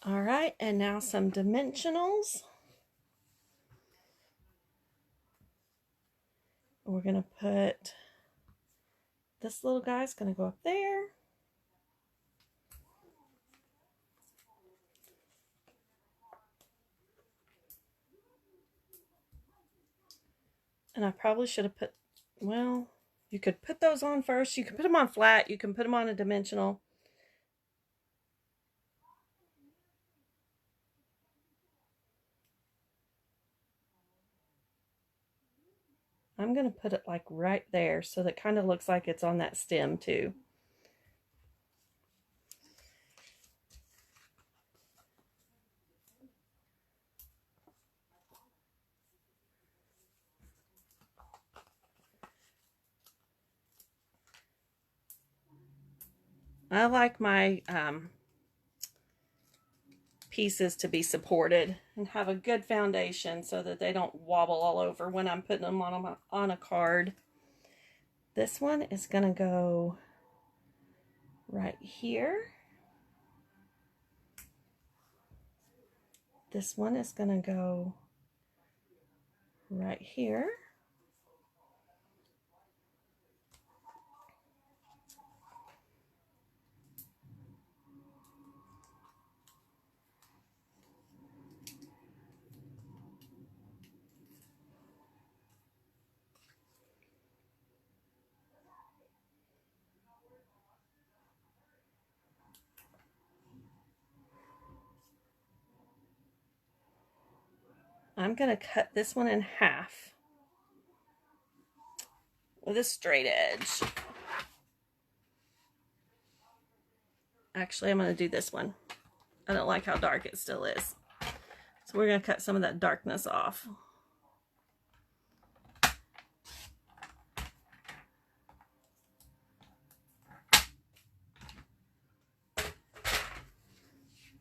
S1: All right, and now some dimensionals. We're gonna put this little guy's gonna go up there. And I probably should have put, well, you could put those on first. You can put them on flat. You can put them on a dimensional. I'm going to put it like right there so that kind of looks like it's on that stem too. I like my pieces to be supported and have a good foundation so that they don't wobble all over when I'm putting them on a card. This one is going to go right here. This one is going to go right here. I'm going to cut this one in half with a straight edge. Actually, I'm going to do this one. I don't like how dark it still is. So we're going to cut some of that darkness off.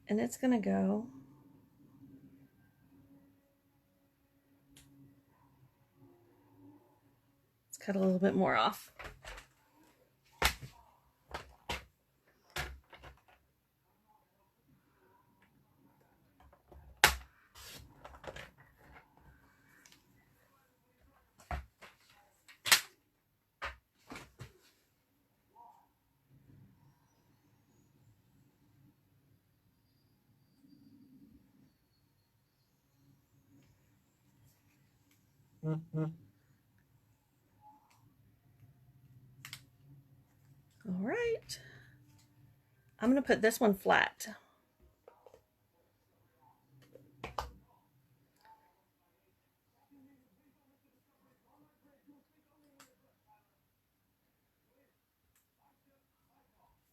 S1: And it's going to go cut a little bit more off. All right. I'm going to put this one flat.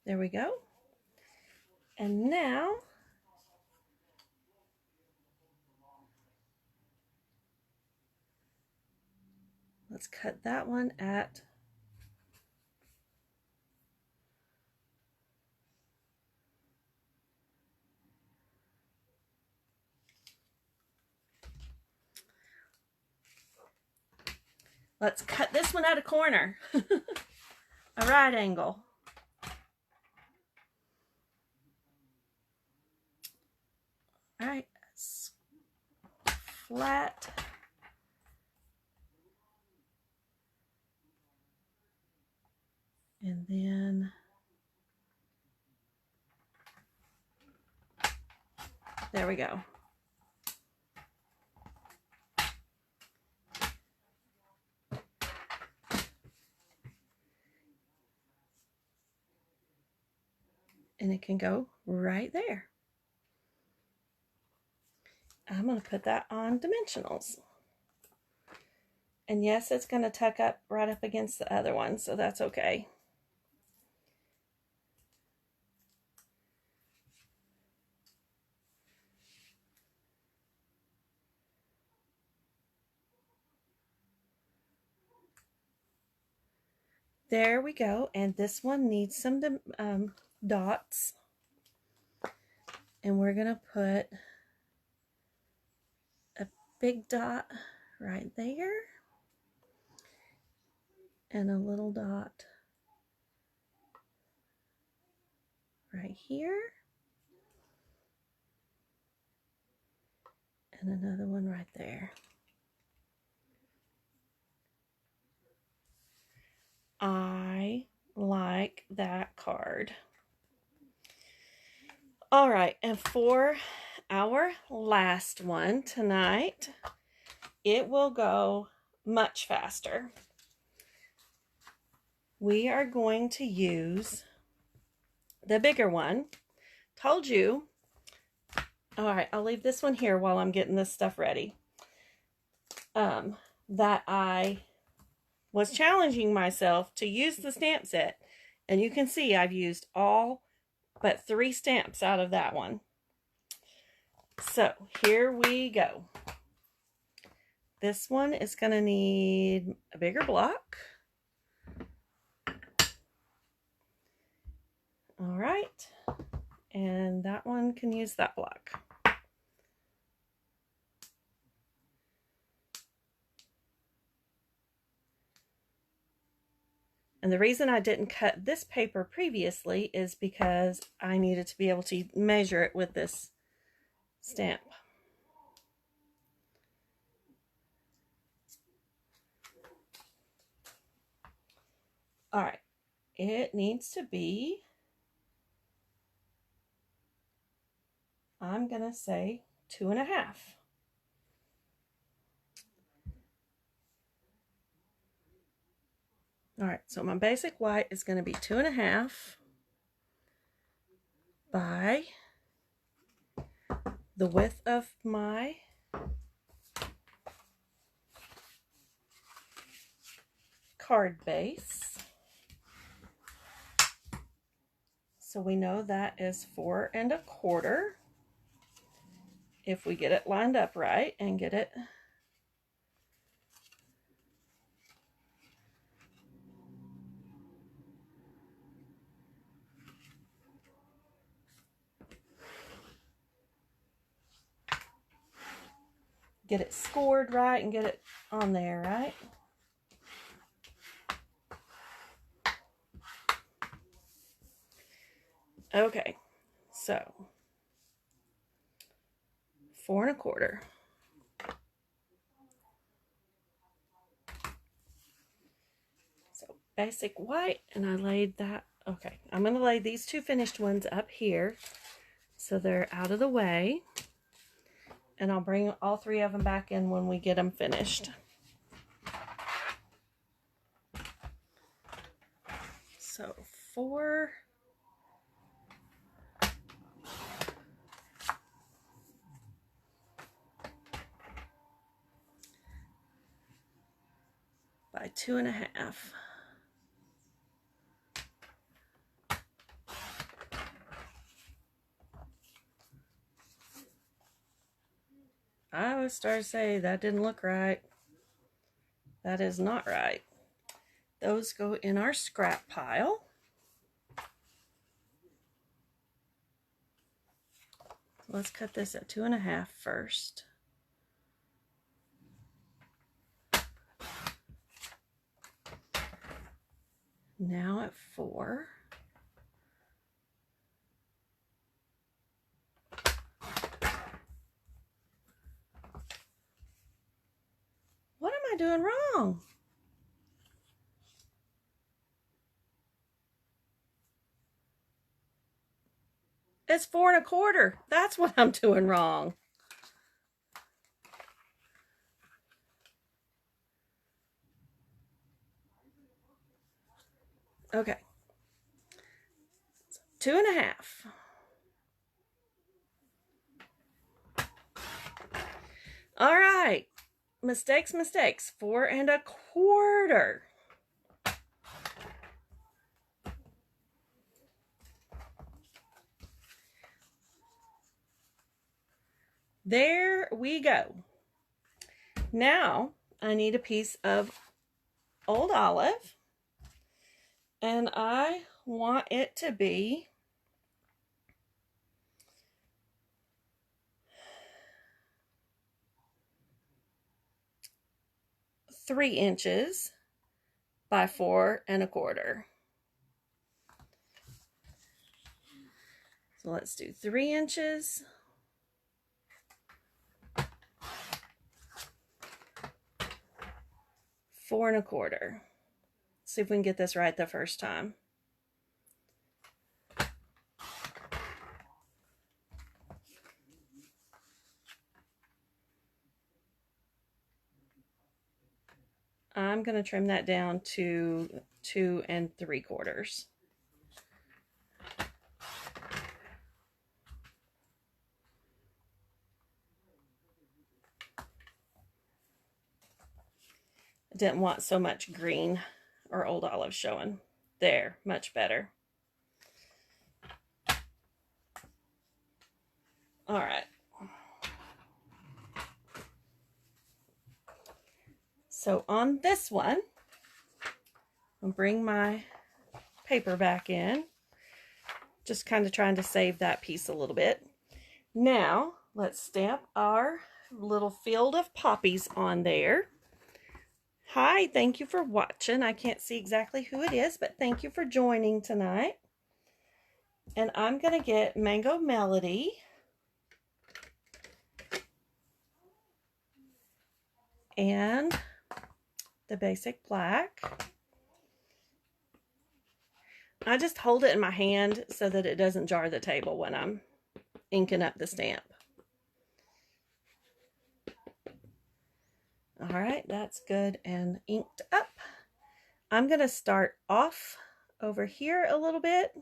S1: There we go. And now let's cut that one at Let's cut this one at a corner. A right angle. All right, flat. And then there we go. And it can go right there. I'm going to put that on dimensionals. And yes, it's going to tuck up right up against the other one, so that's okay. There we go. And this one needs some dots. And we're going to put a big dot right there. And a little dot right here. And another one right there. I like that card. All right, and for our last one tonight, it will go much faster. We are going to use the bigger one. Told you. All right, I'll leave this one here while I'm getting this stuff ready. That I was challenging myself to use the stamp set. And you can see I've used all but 3 stamps out of that one. So here we go. This one is going to need a bigger block. All right. And that one can use that block. And the reason I didn't cut this paper previously is because I needed to be able to measure it with this stamp. All right, it needs to be, I'm gonna say 2.5. All right, so my basic white is going to be 2.5 by the width of my card base. So we know that is 4.25 if we get it lined up right and get it scored right and get it on there, right? Okay, so 4.25. So basic white, and I laid that. Okay, I'm going to lay these 2 finished ones up here so they're out of the way. And I'll bring all 3 of them back in when we get them finished. So 4 by 2.5. I always start to say that didn't look right. That is not right. Those go in our scrap pile. Let's cut this at 2.5 first. Now at 4. What am I doing wrong? It's 4 1/4. That's what I'm doing wrong. Okay. 2 1/2. All right. Mistakes, mistakes. 4 1/4. There we go. Now I need a piece of old olive, and I want it to be 3 inches by 4 1/4. So let's do 3 inches. 4 1/4. See if we can get this right the first time. I'm going to trim that down to 2 3/4. I didn't want so much green or old olive showing. There, much better. All right. So on this one, I'll bring my paper back in. Just kind of trying to save that piece a little bit. Now, let's stamp our little field of poppies on there. Hi, thank you for watching. I can't see exactly who it is, but thank you for joining tonight. And I'm going to get Mango Melody. And the basic black. I just hold it in my hand so that it doesn't jar the table when I'm inking up the stamp. All right, that's good and inked up. I'm going to start off over here a little bit.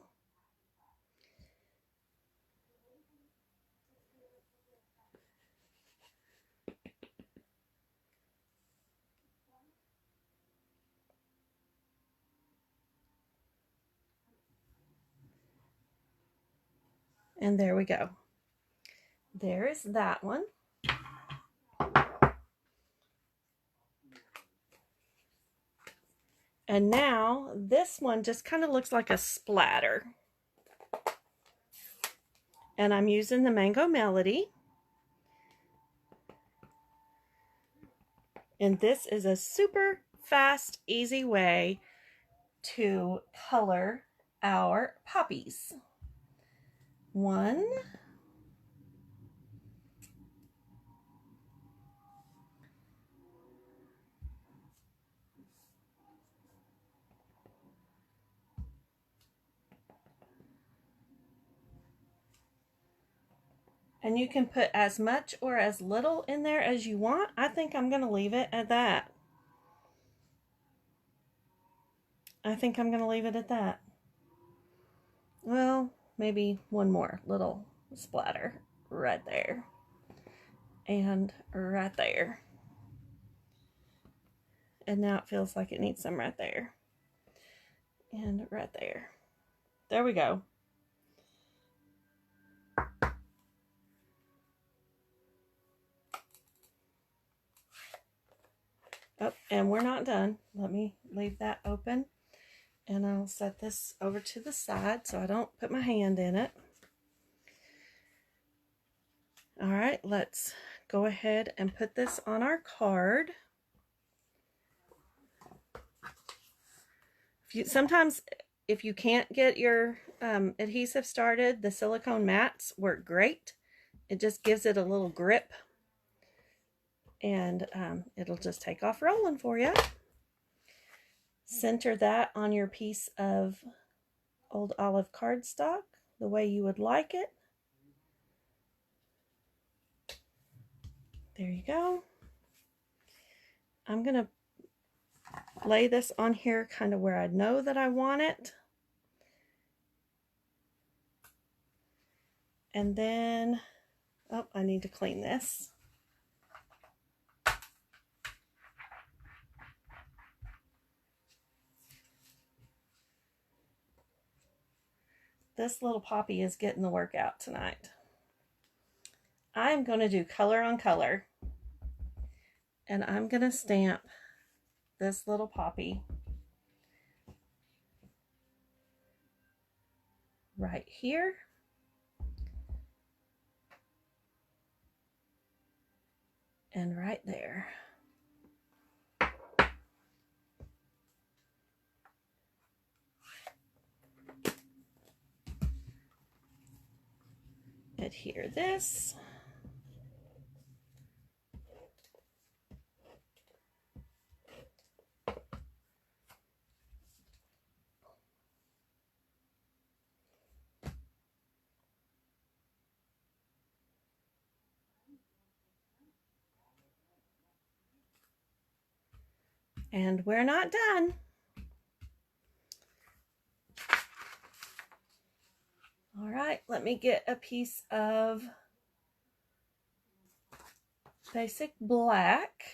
S1: And there we go. There is that one. And now this one just kind of looks like a splatter. And I'm using the Mango Melody. And this is a super fast, easy way to color our poppies. 1. And you can put as much or as little in there as you want. I think I'm going to leave it at that. I think I'm going to leave it at that. Well, maybe one more little splatter right there. And right there. And now it feels like it needs some right there. And right there. There we go. Oh, and we're not done. Let me leave that open. And I'll set this over to the side so I don't put my hand in it. All right, let's go ahead and put this on our card. Sometimes if you can't get your adhesive started, the silicone mats work great. It just gives it a little grip, and it'll just take off rolling for you. Center that on your piece of old olive cardstock the way you would like it. There you go. I'm going to lay this on here kind of where I know that I want it. And then, oh, I need to clean this. This little poppy is getting the workout tonight. I'm going to do color on color. And I'm going to stamp this little poppy right here. And right there. Adhere this. And we're not done. All right, let me get a piece of basic black.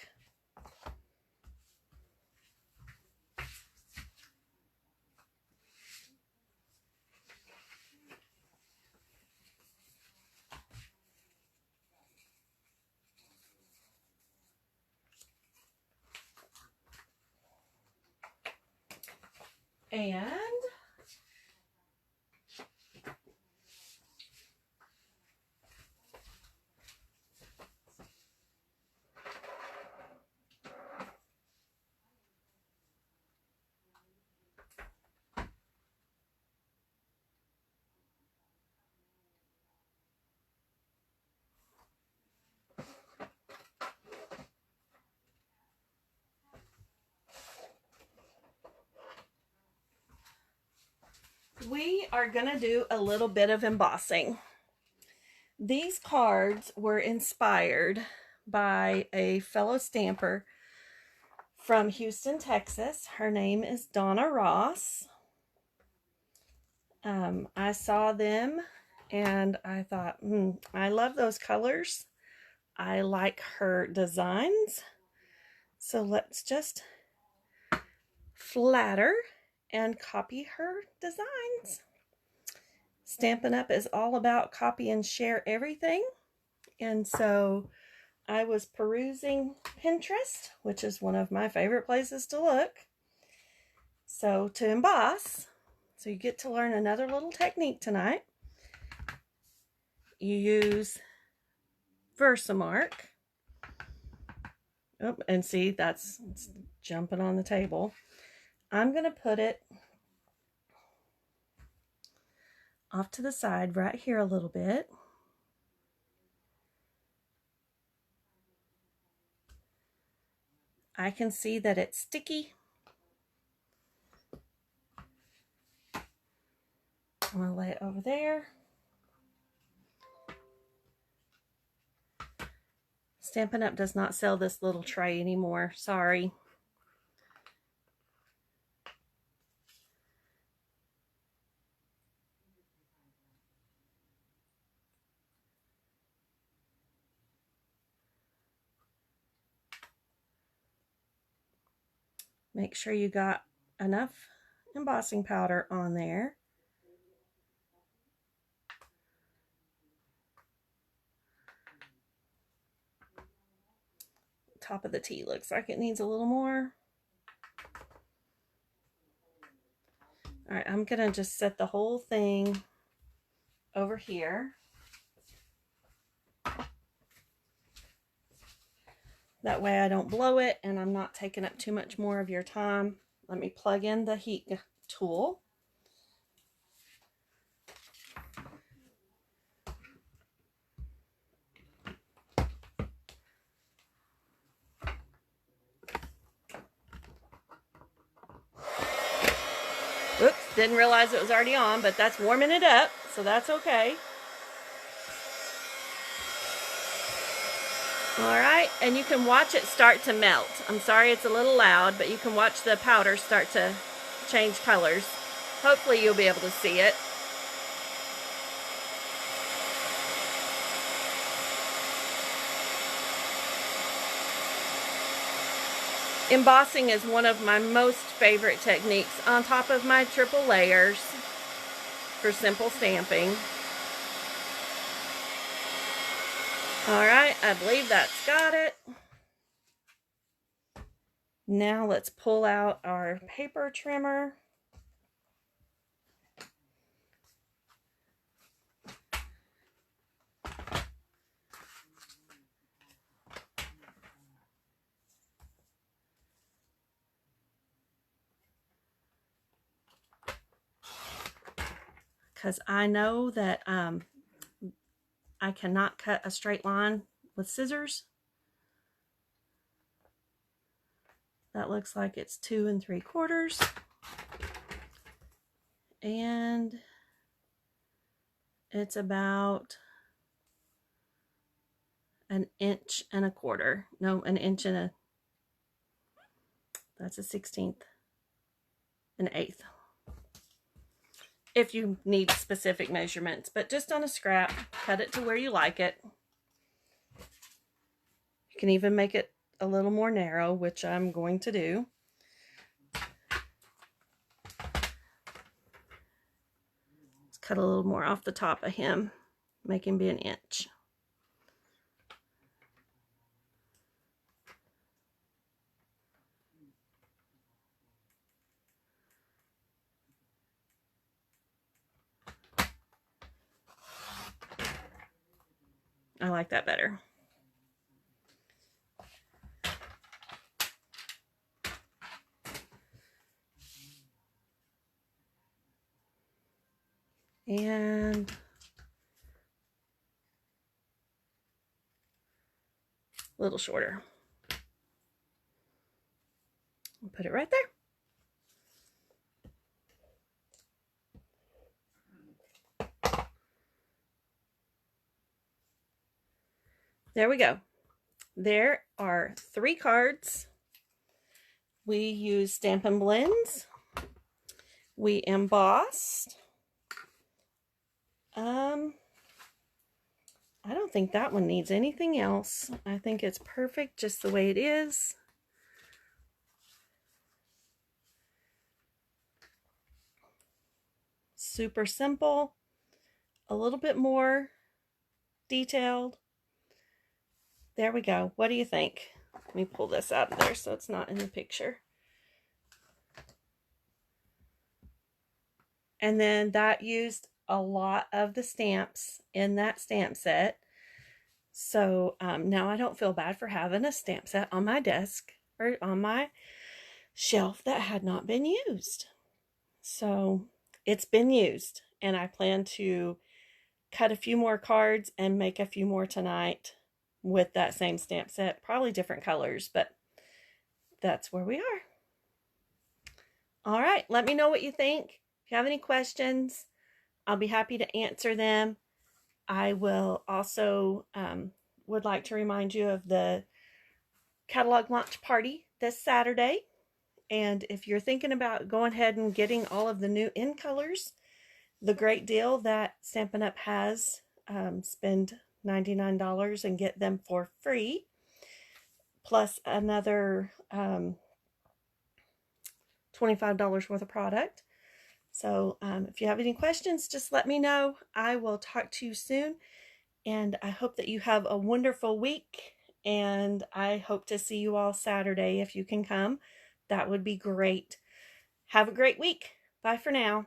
S1: And we are going to do a little bit of embossing. These cards were inspired by a fellow stamper from Houston, Texas. Her name is Donna Ross. I saw them and I thought, I love those colors. I like her designs. So let's just flatter and copy her designs. Stampin' Up! Is all about copy and share everything. And so I was perusing Pinterest, which is one of my favorite places to look. So to emboss, so you get to learn another little technique tonight. You use Versamark. Oh, and see, that's jumping on the table. I'm going to put it off to the side right here a little bit. I can see that it's sticky. I'm going to lay it over there. Stampin' Up! Does not sell this little tray anymore. Sorry. Make sure you got enough embossing powder on there. Top of the T looks like it needs a little more. All right, I'm gonna just set the whole thing over here. That way I don't blow it and I'm not taking up too much more of your time let me plug in the heat tool. Oops, didn't realize it was already on, but that's warming it up, so that's okay. Alright, and you can watch it start to melt. I'm sorry it's a little loud, but you can watch the powder start to change colors. Hopefully you'll be able to see it. Embossing is one of my most favorite techniques on top of my triple layers for simple stamping. Alright, I believe that's got it. Now let's pull out our paper trimmer. Because I know that I cannot cut a straight line with scissors. That looks like it's 2 3/4. And it's about 1 1/4 inches. No, 1 inch and a, that's a 1/16, 1/8. If you need specific measurements, but just on a scrap, cut it to where you like it. You can even make it a little more narrow, which I'm going to do. Let's cut a little more off the top of him, make him be 1 inch. I like that better. And a little shorter. I'll put it right there. There we go. There are 3 cards. We used Stampin' Blends. We embossed. I don't think that one needs anything else. I think it's perfect just the way it is. Super simple. A little bit more detailed. There we go. What do you think? Let me pull this out of there so it's not in the picture. And then that used a lot of the stamps in that stamp set. So now I don't feel bad for having a stamp set on my desk or on my shelf that had not been used. So it's been used, and I plan to cut a few more cards and make a few more tonight with that same stamp set, probably different colors, but that's where we are. All right, let me know what you think. If you have any questions, I'll be happy to answer them. I will also would like to remind you of the catalog launch party this Saturday. And if you're thinking about going ahead and getting all of the new in colors, the great deal that Stampin' Up has, spend $99 and get them for free, plus another $25 worth of product. So if you have any questions, just let me know. I will talk to you soon, and I hope that you have a wonderful week, and I hope to see you all Saturday if you can come. That would be great. Have a great week. Bye for now.